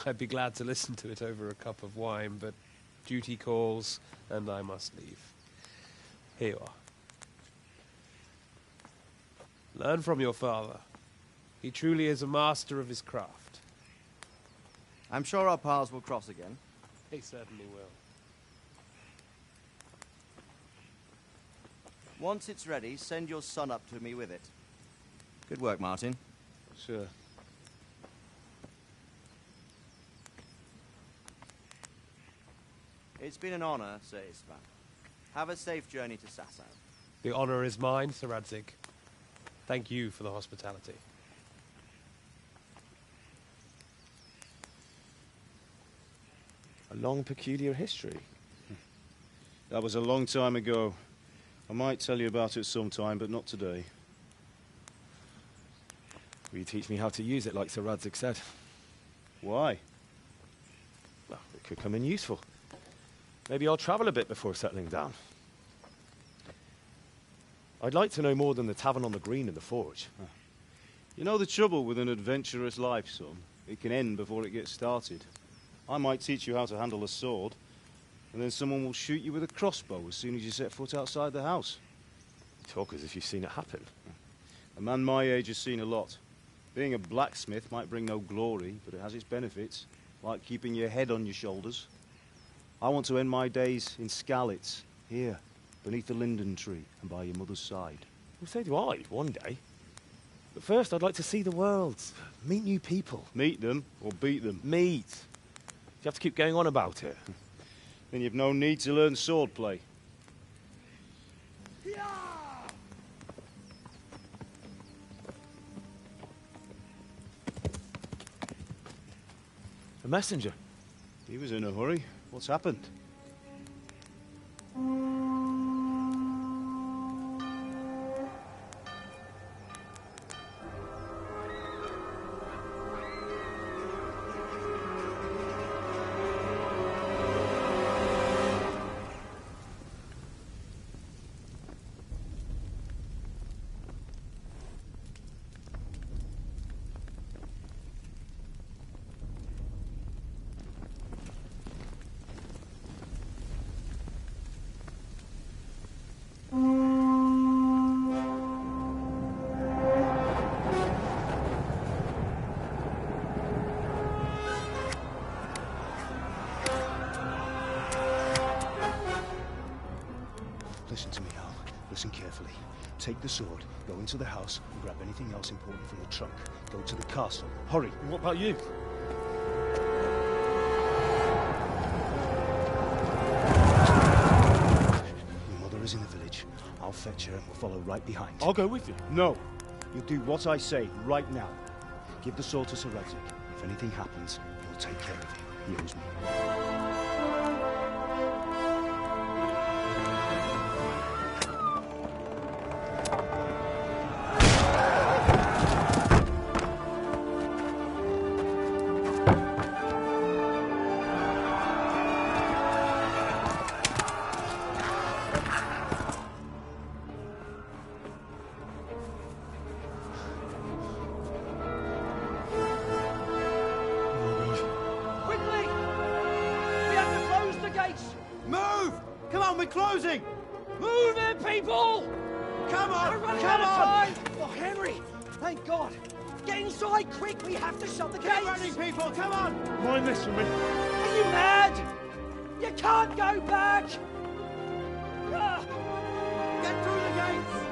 I'd be glad to listen to it over a cup of wine, but duty calls, and I must leave. Here you are. Learn from your father. He truly is a master of his craft. I'm sure our paths will cross again. They certainly will. Once it's ready, send your son up to me with it. Good work, Martin. Sure. It's been an honor, Sir Istvan. Have a safe journey to Sasau. The honor is mine, Sir Radzik. Thank you for the hospitality. A long, peculiar history. That was a long time ago. I might tell you about it sometime, but not today. Will you teach me how to use it, like Sir Radzik said? Why? Well, it could come in useful. Maybe I'll travel a bit before settling down. I'd like to know more than the tavern on the green and the forge. You know the trouble with an adventurous life, son? It can end before it gets started. I might teach you how to handle a sword, And then someone will shoot you with a crossbow as soon as you set foot outside the house. You talk as if you've seen it happen. A man my age has seen a lot. Being a blacksmith might bring no glory, but it has its benefits, like keeping your head on your shoulders. I want to end my days in Skalitz, here, beneath the linden tree and by your mother's side. Well, so do I, one day. But first, I'd like to see the world, meet new people. Meet them or beat them? Meet. You have to keep going on about it. Then you've no need to learn swordplay. A messenger. He was in a hurry. What's happened? Listen to me, Al. Listen carefully. Take the sword, go into the house, and grab anything else important from the trunk. Go to the castle. Hurry. And what about you? Your mother is in the village. I'll fetch her and we'll follow right behind. I'll go with you. No. You'll do what I say right now. Give the sword to Sir Redrick. If anything happens, he'll take care of you. He owes me. Closing! Move it, people! Come on! We're running out of time! Oh, Henry! Thank God! Get inside, quick! We have to shut the gates! Get running, people! Come on! Mind this for me. Are you mad? You can't go back! Get through the gates!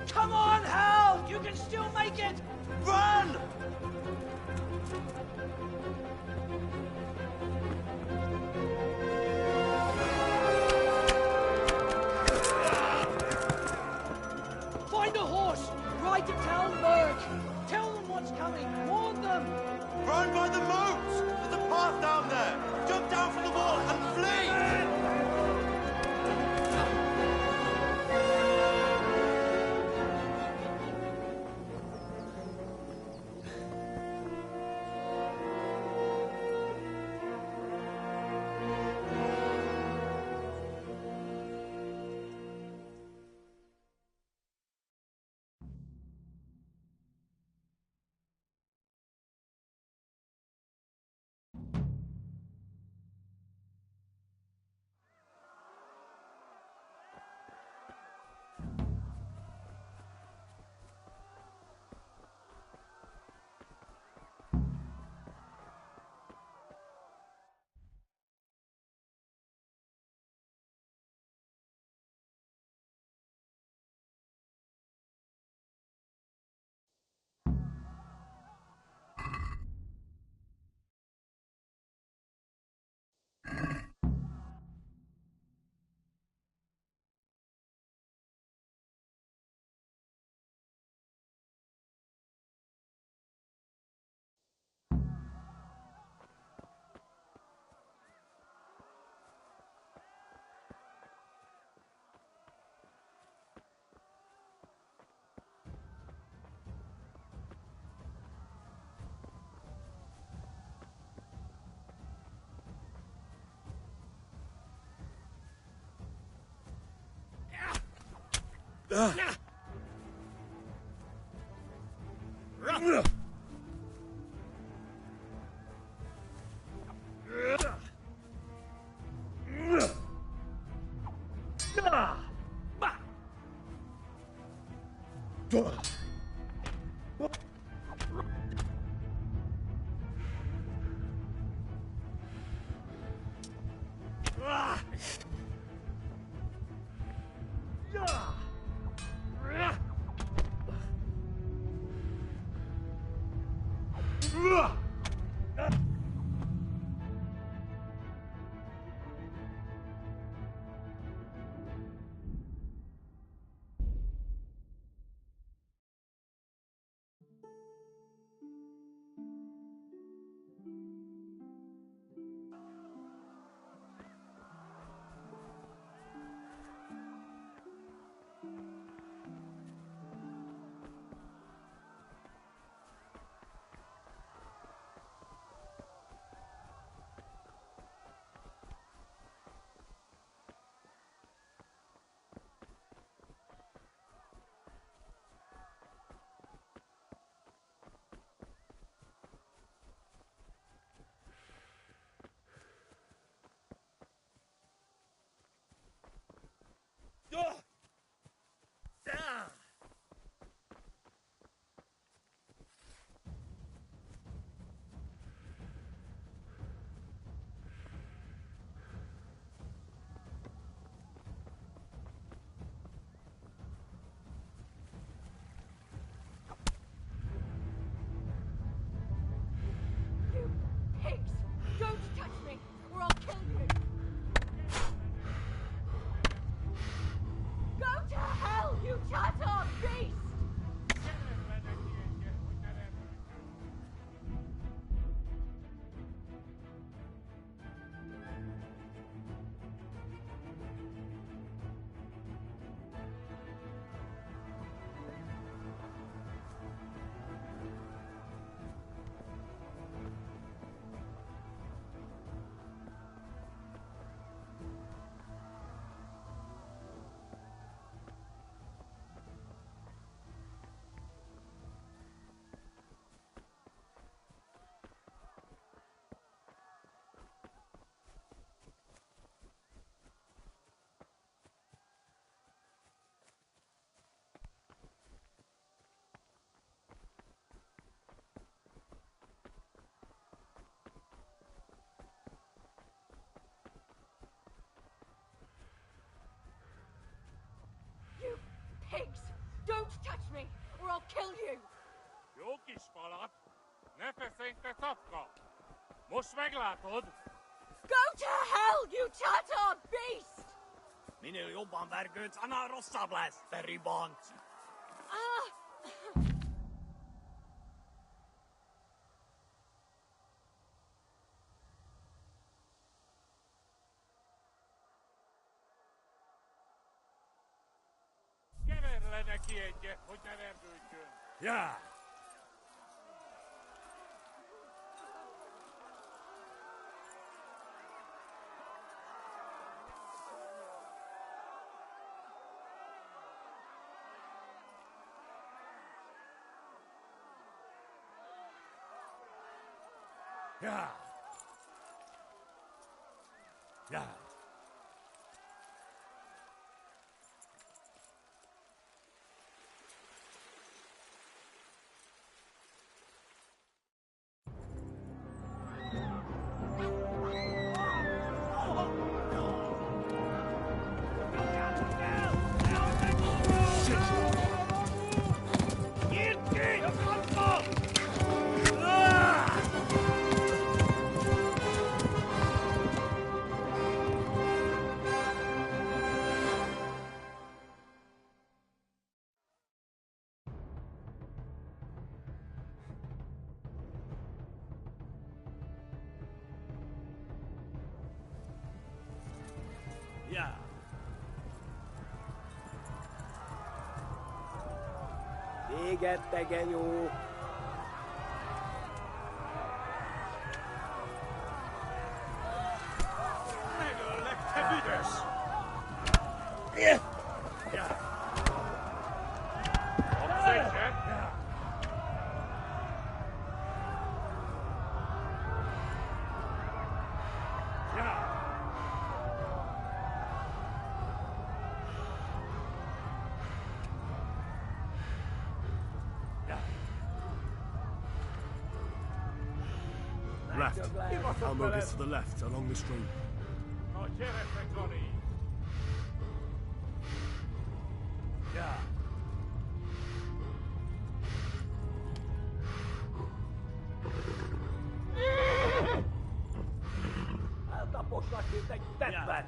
Come on, Hal! You can still make it! Run! Find a horse! Ride to Talmberg! Tell them what's coming! Warn them! Run by the moat! There's a path down there! Jump down from the wall and flee! Pigs! Don't touch me, or I'll kill you! Jokies, palat. Never think the topko. Musveglatod. Go to hell, you Tatar beast! Minä joban värgöt ana rossablas, veribont. Keverlene kietje, mut ne vergötjön. Ja. Ja. Ja. Ja. Égettegen jó. Megöllek, te büdös! Ja. Left. Elmo gets to the left, along the stream. Yeah. Ältä poslaki teppät.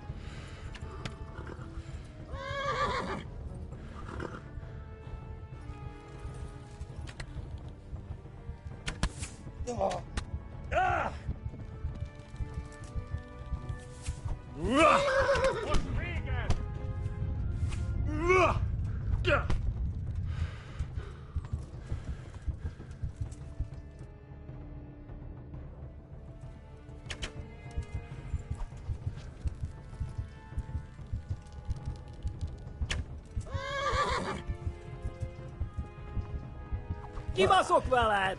Kibaszok veled!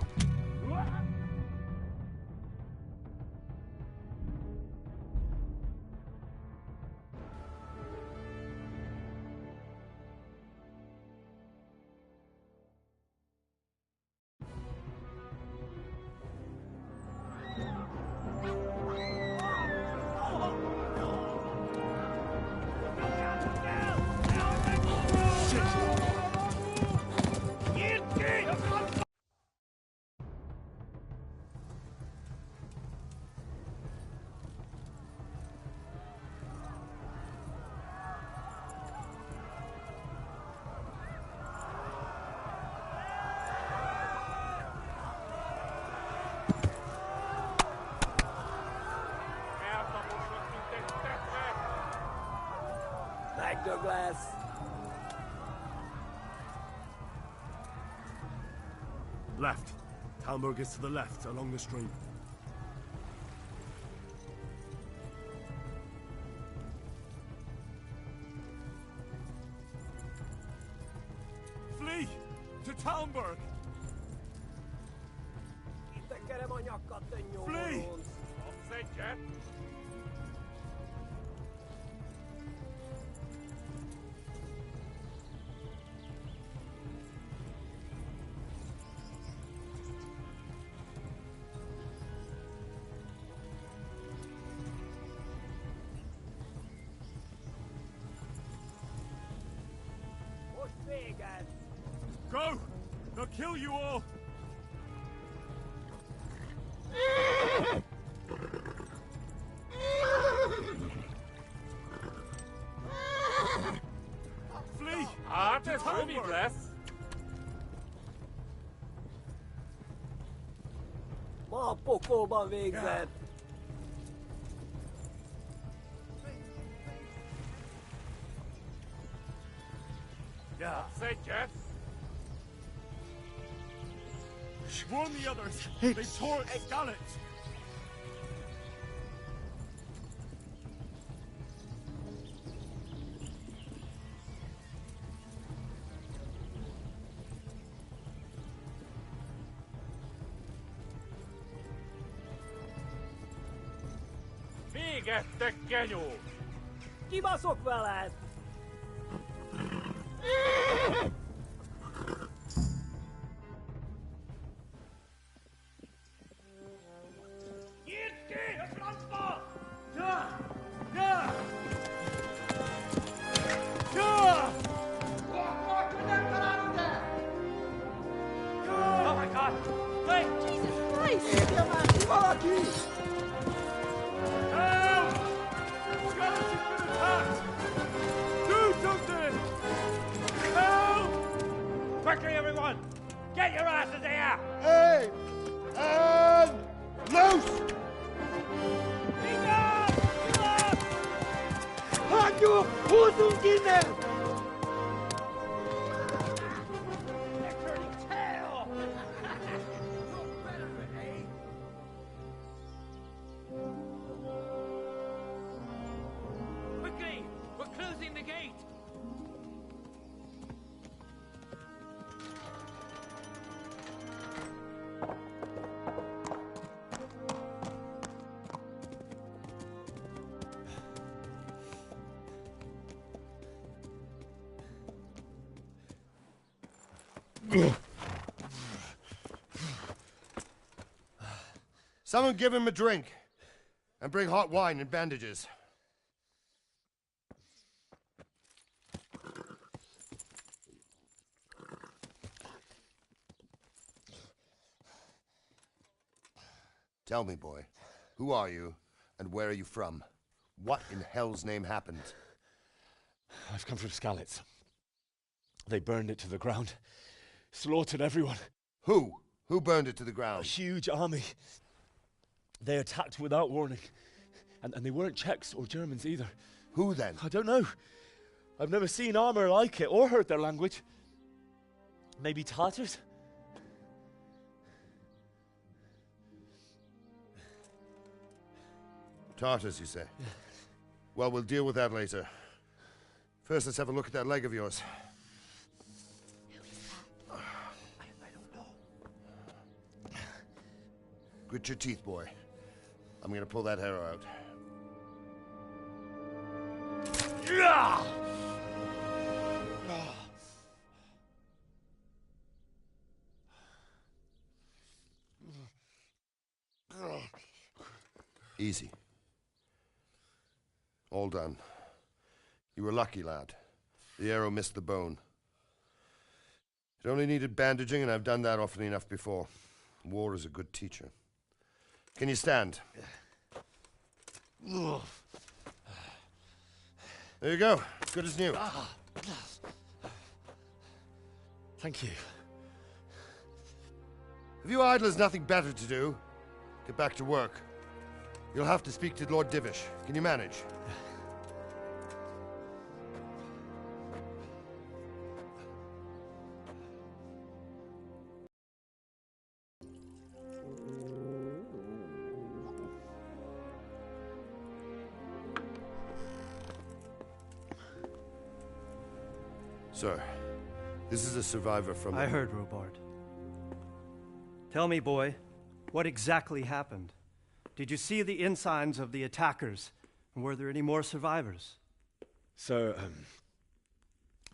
Douglas. Left. Talmberg is to the left, along the stream. Flee! To Talmberg! Flee! Go! They'll kill you all! Flee! That's really blessed. Ma a pokolban végzett! Yeah. Say, Jet. Warn the others! They tore its skelet! Végettek, genyó! Kibaszok veled! Quickly, everyone! Get your asses here! Hey! And loose! Halt you! Hosenkinder! They're turning tail! Quickly! We're closing the gate! Someone give him a drink. And bring hot wine and bandages. Tell me, boy, who are you, and where are you from? What in hell's name happened? I've come from Skalitz. They burned it to the ground. Slaughtered everyone. Who? Who burned it to the ground? A huge army. They attacked without warning. And they weren't Czechs or Germans either. Who then? I don't know. I've never seen armor like it or heard their language. Maybe Tatars? Tartars, you say? Yeah. Well, we'll deal with that later. First, let's have a look at that leg of yours. I don't know. Grit your teeth, boy. I'm gonna pull that arrow out. Easy. All done. You were lucky, lad. The arrow missed the bone. It only needed bandaging, and I've done that often enough before. War is a good teacher. Can you stand? There you go. Good as new. Thank you. If you idlers nothing better to do, get back to work. You'll have to speak to Lord Divish. Can you manage? Sir, this is a survivor from... I heard, Robard. Tell me, boy, what exactly happened? Did you see the ensigns of the attackers? And were there any more survivors? So,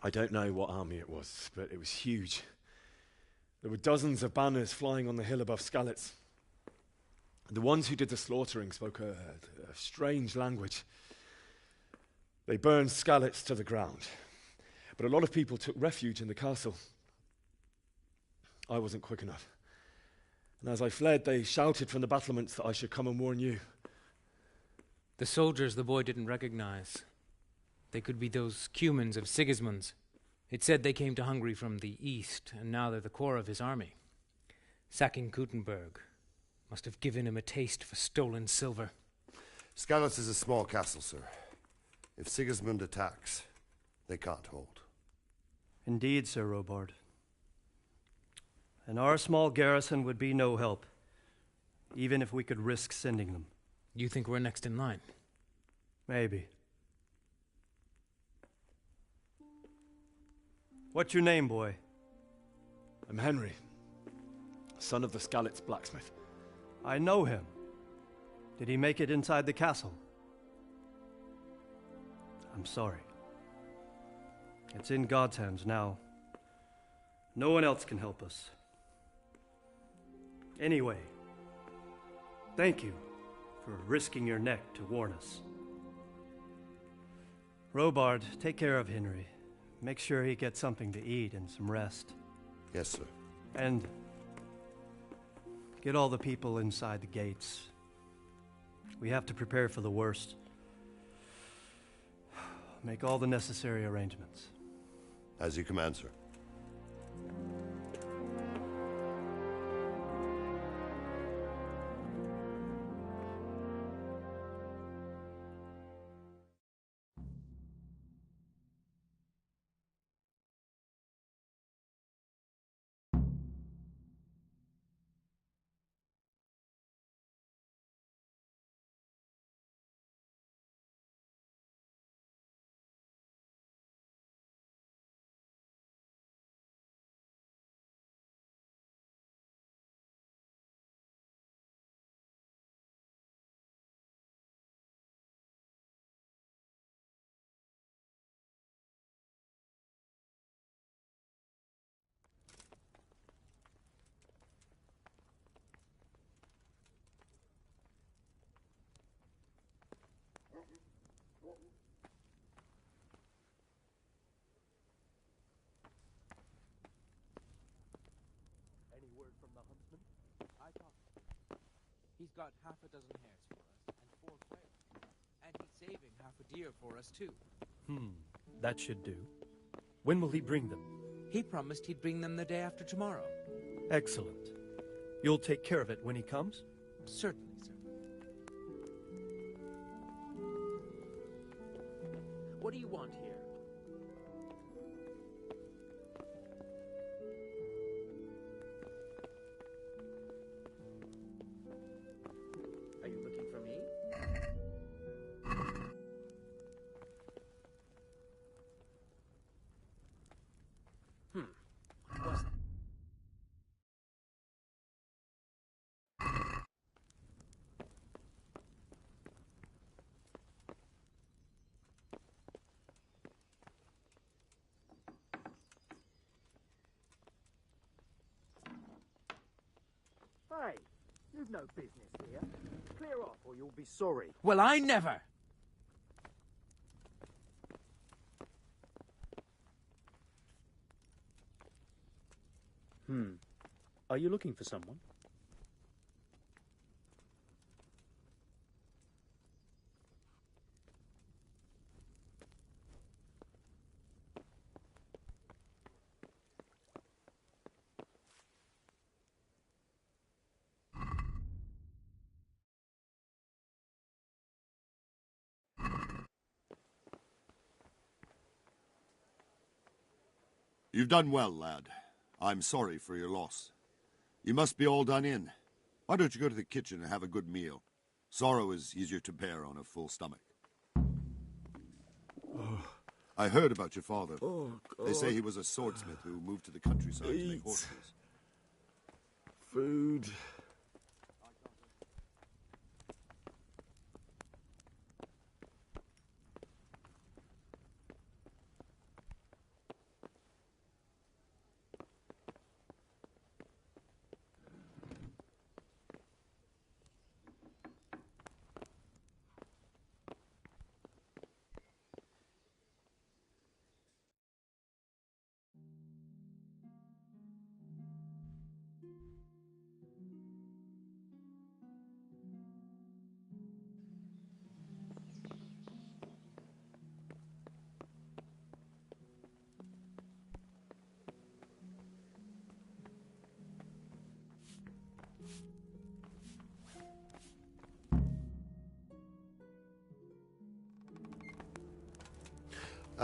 I don't know what army it was, but it was huge. There were dozens of banners flying on the hill above Skalitz. The ones who did the slaughtering spoke a strange language. They burned Skalitz to the ground. But a lot of people took refuge in the castle. I wasn't quick enough. And as I fled, they shouted from the battlements that I should come and warn you. The soldiers the boy didn't recognize. They could be those Cumans of Sigismund's. It said they came to Hungary from the east, and now they're the core of his army. Sacking Gutenberg must have given him a taste for stolen silver. Skalitz is a small castle, sir. If Sigismund attacks, they can't hold. Indeed, Sir Robard. And our small garrison would be no help, even if we could risk sending them. You think we're next in line? Maybe. What's your name, boy? I'm Henry, son of the Skalitz blacksmith. I know him. Did he make it inside the castle? I'm sorry. It's in God's hands now. No one else can help us. Anyway, thank you for risking your neck to warn us. Robard, take care of Henry. Make sure he gets something to eat and some rest. Yes, sir. And get all the people inside the gates. We have to prepare for the worst. Make all the necessary arrangements. As you command, sir. He's got half a dozen hares for us and 4 quail. And he's saving half a deer for us, too. That should do. When will he bring them? He promised he'd bring them the day after tomorrow. Excellent. You'll take care of it when he comes? Certainly, sir. What do you want here? Are you looking for me? What's Hey, you've no business here. Clear off or you'll be sorry. Well, I never! Are you looking for someone? You've done well, lad. I'm sorry for your loss. You must be all done in. Why don't you go to the kitchen and have a good meal? Sorrow is easier to bear on a full stomach. I heard about your father. They say he was a swordsmith who moved to the countryside to make horses. Food.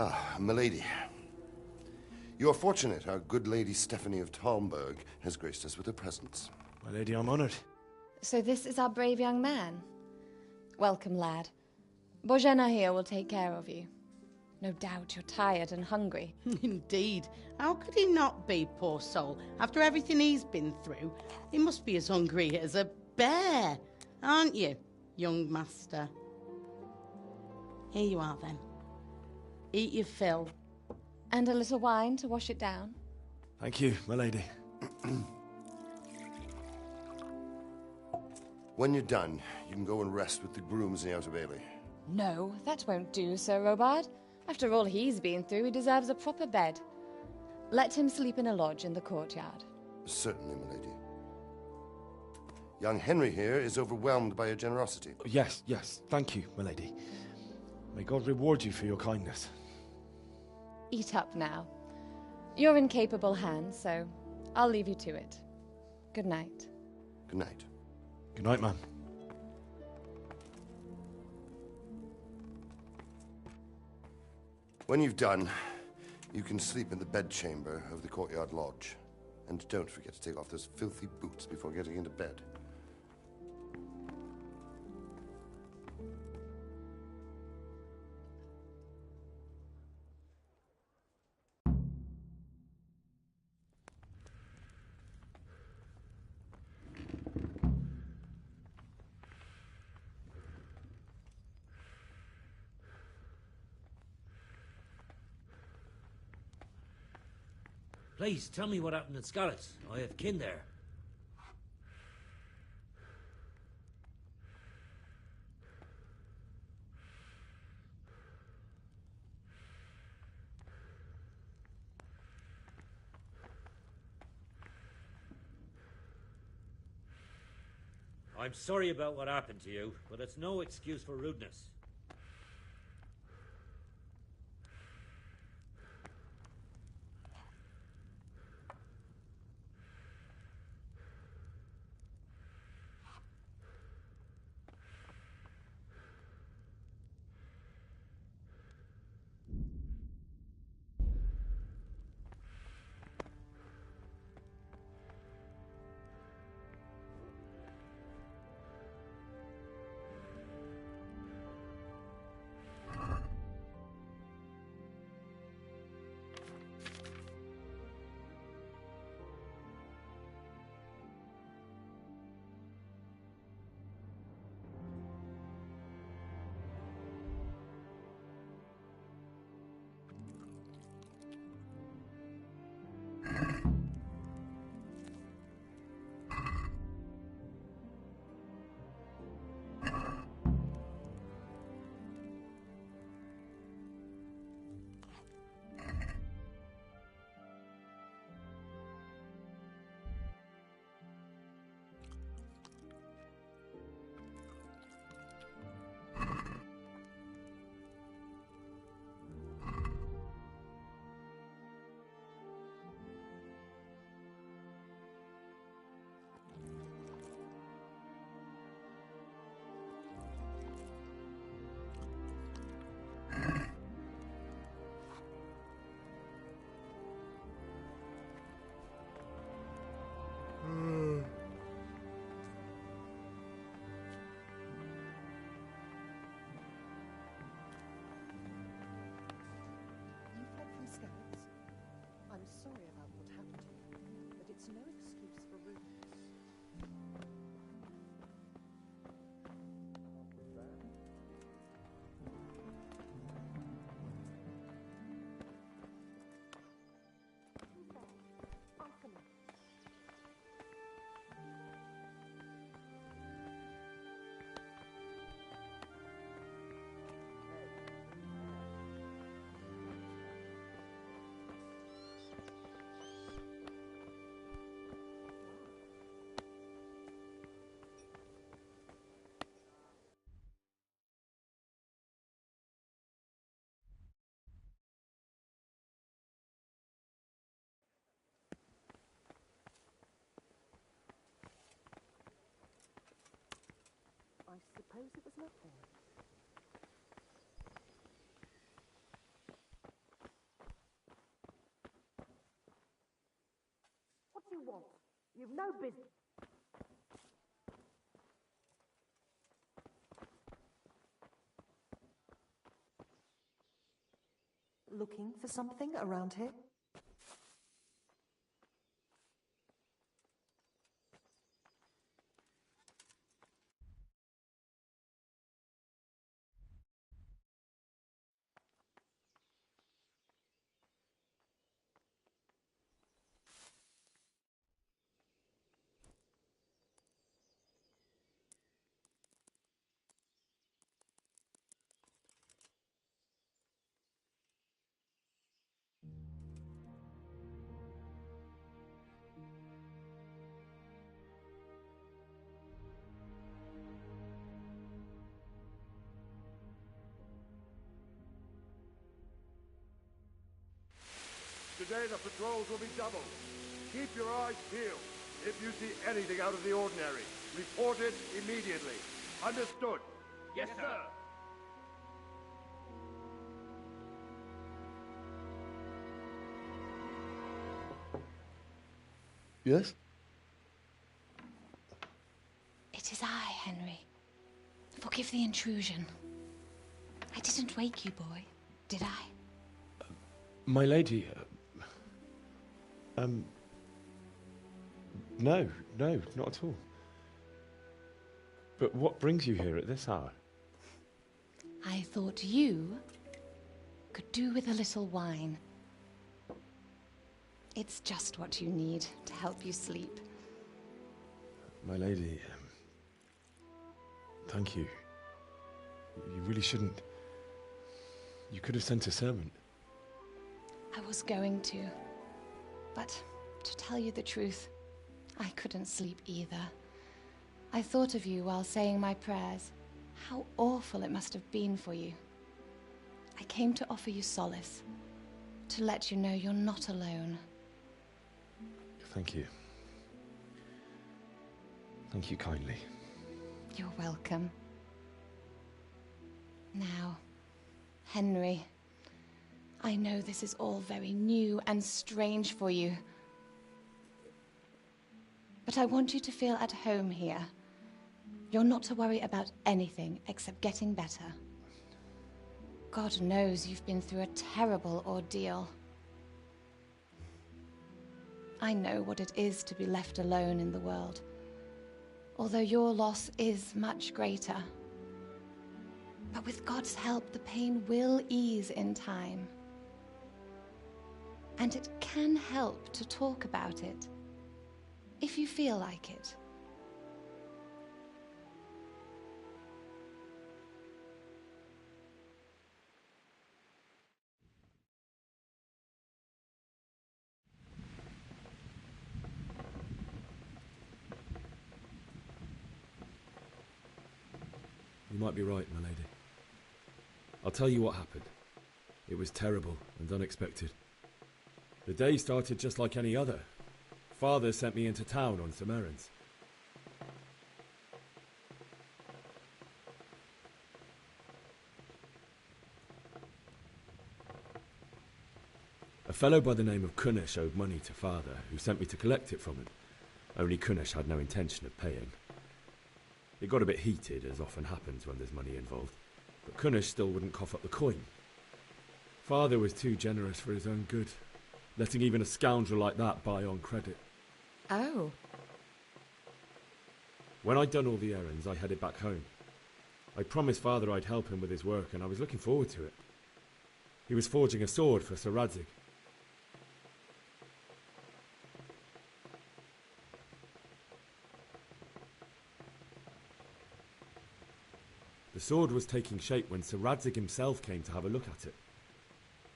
Ah, milady. You are fortunate our good lady Stephanie of Talmberg has graced us with her presence. My lady, I'm honored. So this is our brave young man. Welcome, lad. Bojena here will take care of you. No doubt you're tired and hungry. Indeed. How could he not be, poor soul? After everything he's been through, he must be as hungry as a bear. Aren't you, young master? Here you are, then. Eat your fill. And a little wine to wash it down. Thank you, my lady. When you're done, you can go and rest with the grooms in the Outer Bailey. No, that won't do, Sir Robard. After all he's been through, he deserves a proper bed. Let him sleep in a lodge in the courtyard. Certainly, milady. Young Henry here is overwhelmed by your generosity. Yes, yes. Thank you, my lady. May God reward you for your kindness. Eat up now. You're in capable hands, so I'll leave you to it. Good night. Good night. Good night, ma'am. When you've done, you can sleep in the bedchamber of the courtyard lodge. And don't forget to take off those filthy boots before getting into bed. Please, tell me what happened at Scarlett's. I have kin there. I'm sorry about what happened to you, but it's no excuse for rudeness. I'm sorry about what happened to you, but it's no excuse for rudeness. I suppose it was nothing. What do you want? You've no business. Looking for something around here? Today the patrols will be doubled. Keep your eyes peeled. If you see anything out of the ordinary, report it immediately. Understood? Yes, sir. Yes? It is I, Henry. Forgive the intrusion. I didn't wake you, boy, did I? My lady, no, not at all. But what brings you here at this hour? I thought you could do with a little wine. It's just what you need to help you sleep. My lady, thank you. You really shouldn't. You could have sent a servant. I was going to, but to tell you the truth, I couldn't sleep either. I thought of you while saying my prayers. How awful it must have been for you. I came to offer you solace, to let you know you're not alone. Thank you. Thank you kindly. You're welcome. Now, Henry, I know this is all very new and strange for you, but I want you to feel at home here. You're not to worry about anything except getting better. God knows you've been through a terrible ordeal. I know what it is to be left alone in the world, although your loss is much greater. But with God's help, the pain will ease in time. And it can help to talk about it, if you feel like it. You might be right, my lady. I'll tell you what happened. It was terrible and unexpected. The day started just like any other. Father sent me into town on some errands. A fellow by the name of Kunish owed money to Father, who sent me to collect it from him. Only Kunish had no intention of paying. It got a bit heated, as often happens when there's money involved, but Kunish still wouldn't cough up the coin. Father was too generous for his own good, letting even a scoundrel like that buy on credit. Oh. When I'd done all the errands, I headed back home. I promised Father I'd help him with his work, and I was looking forward to it. He was forging a sword for Sir Radzig. The sword was taking shape when Sir Radzig himself came to have a look at it.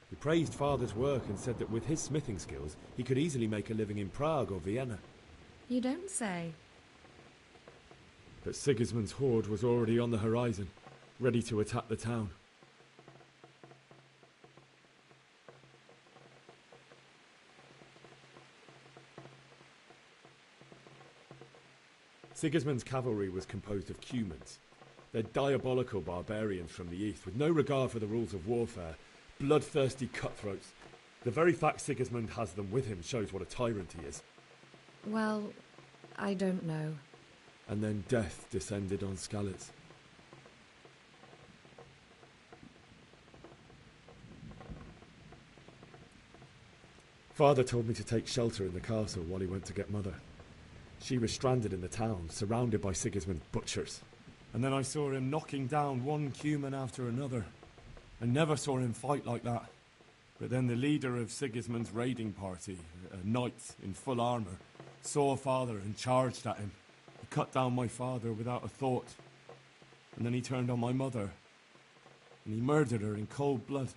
He praised Father's work and said that with his smithing skills, he could easily make a living in Prague or Vienna. You don't say. But Sigismund's horde was already on the horizon, ready to attack the town. Sigismund's cavalry was composed of Cumans. They're diabolical barbarians from the east, with no regard for the rules of warfare, bloodthirsty cutthroats. The very fact Sigismund has them with him shows what a tyrant he is. Well, I don't know. And then death descended on Skalitz. Father told me to take shelter in the castle while he went to get Mother. She was stranded in the town, surrounded by Sigismund's butchers. And then I saw him knocking down one Cuman after another. I never saw him fight like that. But then the leader of Sigismund's raiding party, a knight in full armour, saw Father and charged at him. He cut down my father without a thought. And then he turned on my mother. And he murdered her in cold blood.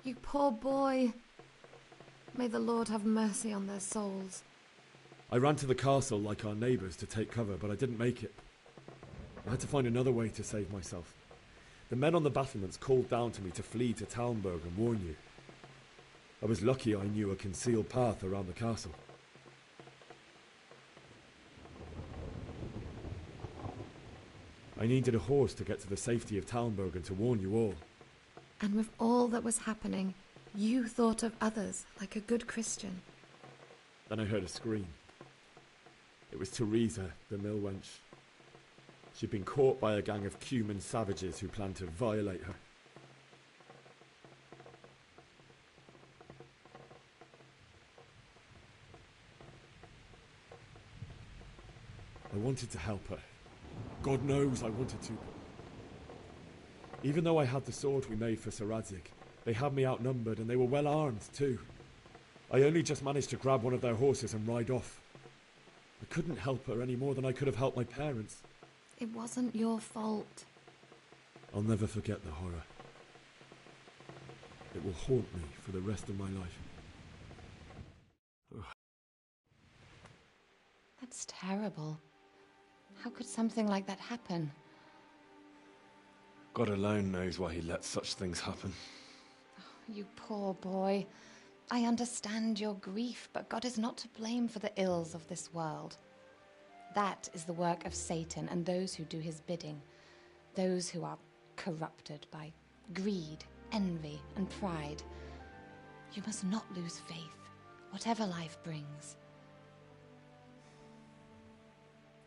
You poor boy. May the Lord have mercy on their souls. I ran to the castle like our neighbours to take cover, but I didn't make it. I had to find another way to save myself. The men on the battlements called down to me to flee to Talmberg and warn you. I was lucky I knew a concealed path around the castle. I needed a horse to get to the safety of Talmberg and to warn you all. And with all that was happening, you thought of others like a good Christian. Then I heard a scream. It was Teresa, the mill wench. She'd been caught by a gang of Cuman savages who planned to violate her. I wanted to help her. God knows I wanted to. Even though I had the sword we made for Sir Radzig, they had me outnumbered and they were well armed too. I only just managed to grab one of their horses and ride off. I couldn't help her any more than I could have helped my parents. It wasn't your fault. I'll never forget the horror. It will haunt me for the rest of my life. That's terrible. How could something like that happen? God alone knows why he lets such things happen. You poor boy. I understand your grief, but God is not to blame for the ills of this world. That is the work of Satan and those who do his bidding, those who are corrupted by greed, envy, and pride. You must not lose faith, whatever life brings.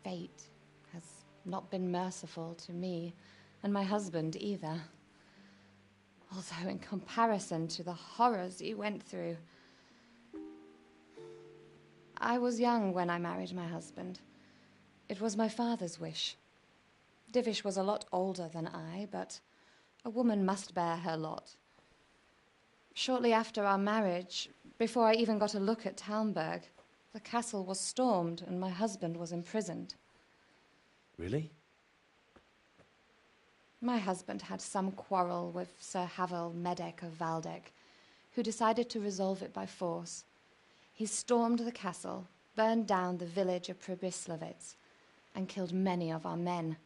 Fate has not been merciful to me, and my husband either. Although in comparison to the horrors you went through. I was young when I married my husband. It was my father's wish. Divish was a lot older than I, but a woman must bear her lot. Shortly after our marriage, before I even got a look at Talmberg, the castle was stormed and my husband was imprisoned. Really? My husband had some quarrel with Sir Havel Medek of Valdek, who decided to resolve it by force. He stormed the castle, burned down the village of Probislavitz, and killed many of our men,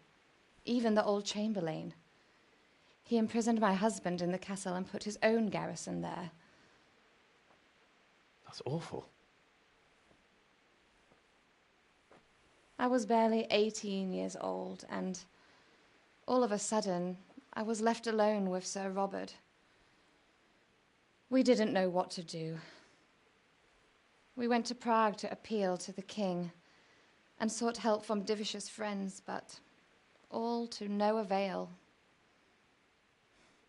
even the old chamberlain. He imprisoned my husband in the castle and put his own garrison there. That's awful. I was barely 18 years old, and all of a sudden, I was left alone with Sir Robert. We didn't know what to do. We went to Prague to appeal to the king and sought help from Divish's friends, but all to no avail.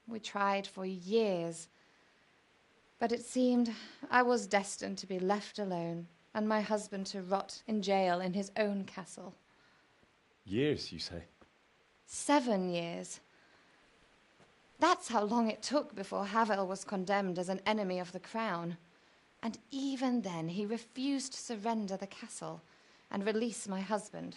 We tried for years, but it seemed I was destined to be left alone and my husband to rot in jail in his own castle. Years, you say? 7 years. That's how long it took before Havel was condemned as an enemy of the crown. And even then he refused to surrender the castle and release my husband.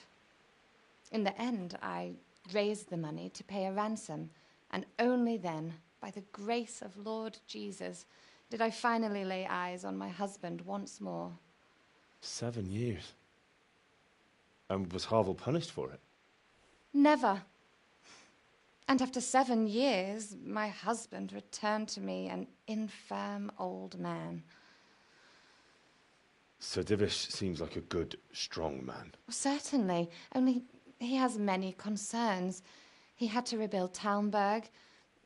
In the end, I raised the money to pay a ransom, and only then, by the grace of Lord Jesus, did I finally lay eyes on my husband once more. 7 years? And was Havel punished for it? Never. And after 7 years, my husband returned to me an infirm old man. Sir Divish seems like a good, strong man. Certainly, only he has many concerns. He had to rebuild Talmberg.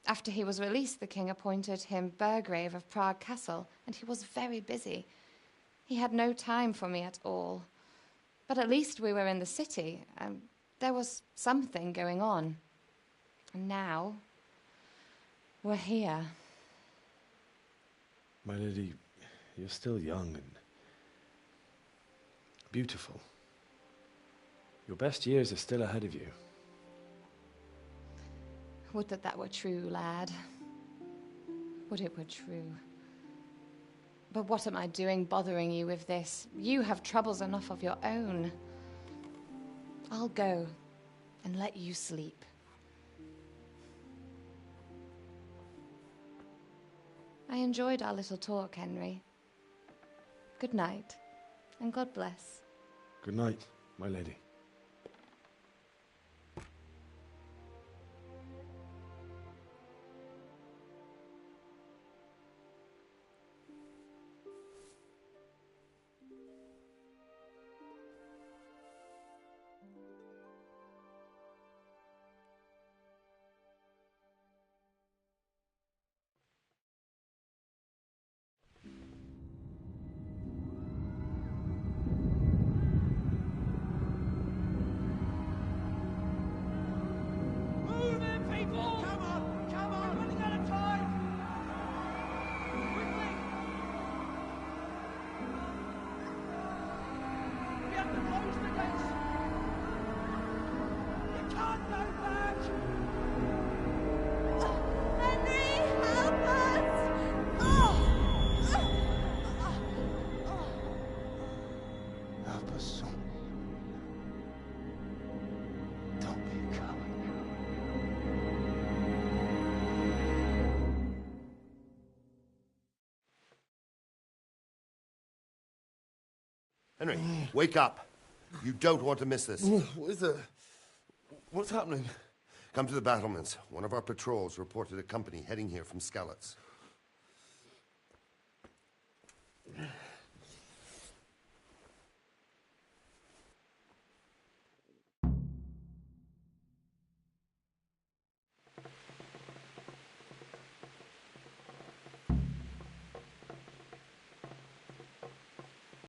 After he was released, the king appointed him Burgrave of Prague Castle, and he was very busy. He had no time for me at all. But at least we were in the city, and there was something going on. And now, we're here. My lady, you're still young and beautiful. Your best years are still ahead of you. Would that that were true, lad. Would it were true. But what am I doing bothering you with this? You have troubles enough of your own. I'll go and let you sleep. I enjoyed our little talk, Henry. Good night, and God bless. Good night, my lady. Henry, wake up. You don't want to miss this. What is it? What's happening? Come to the battlements. One of our patrols reported a company heading here from Skalitz.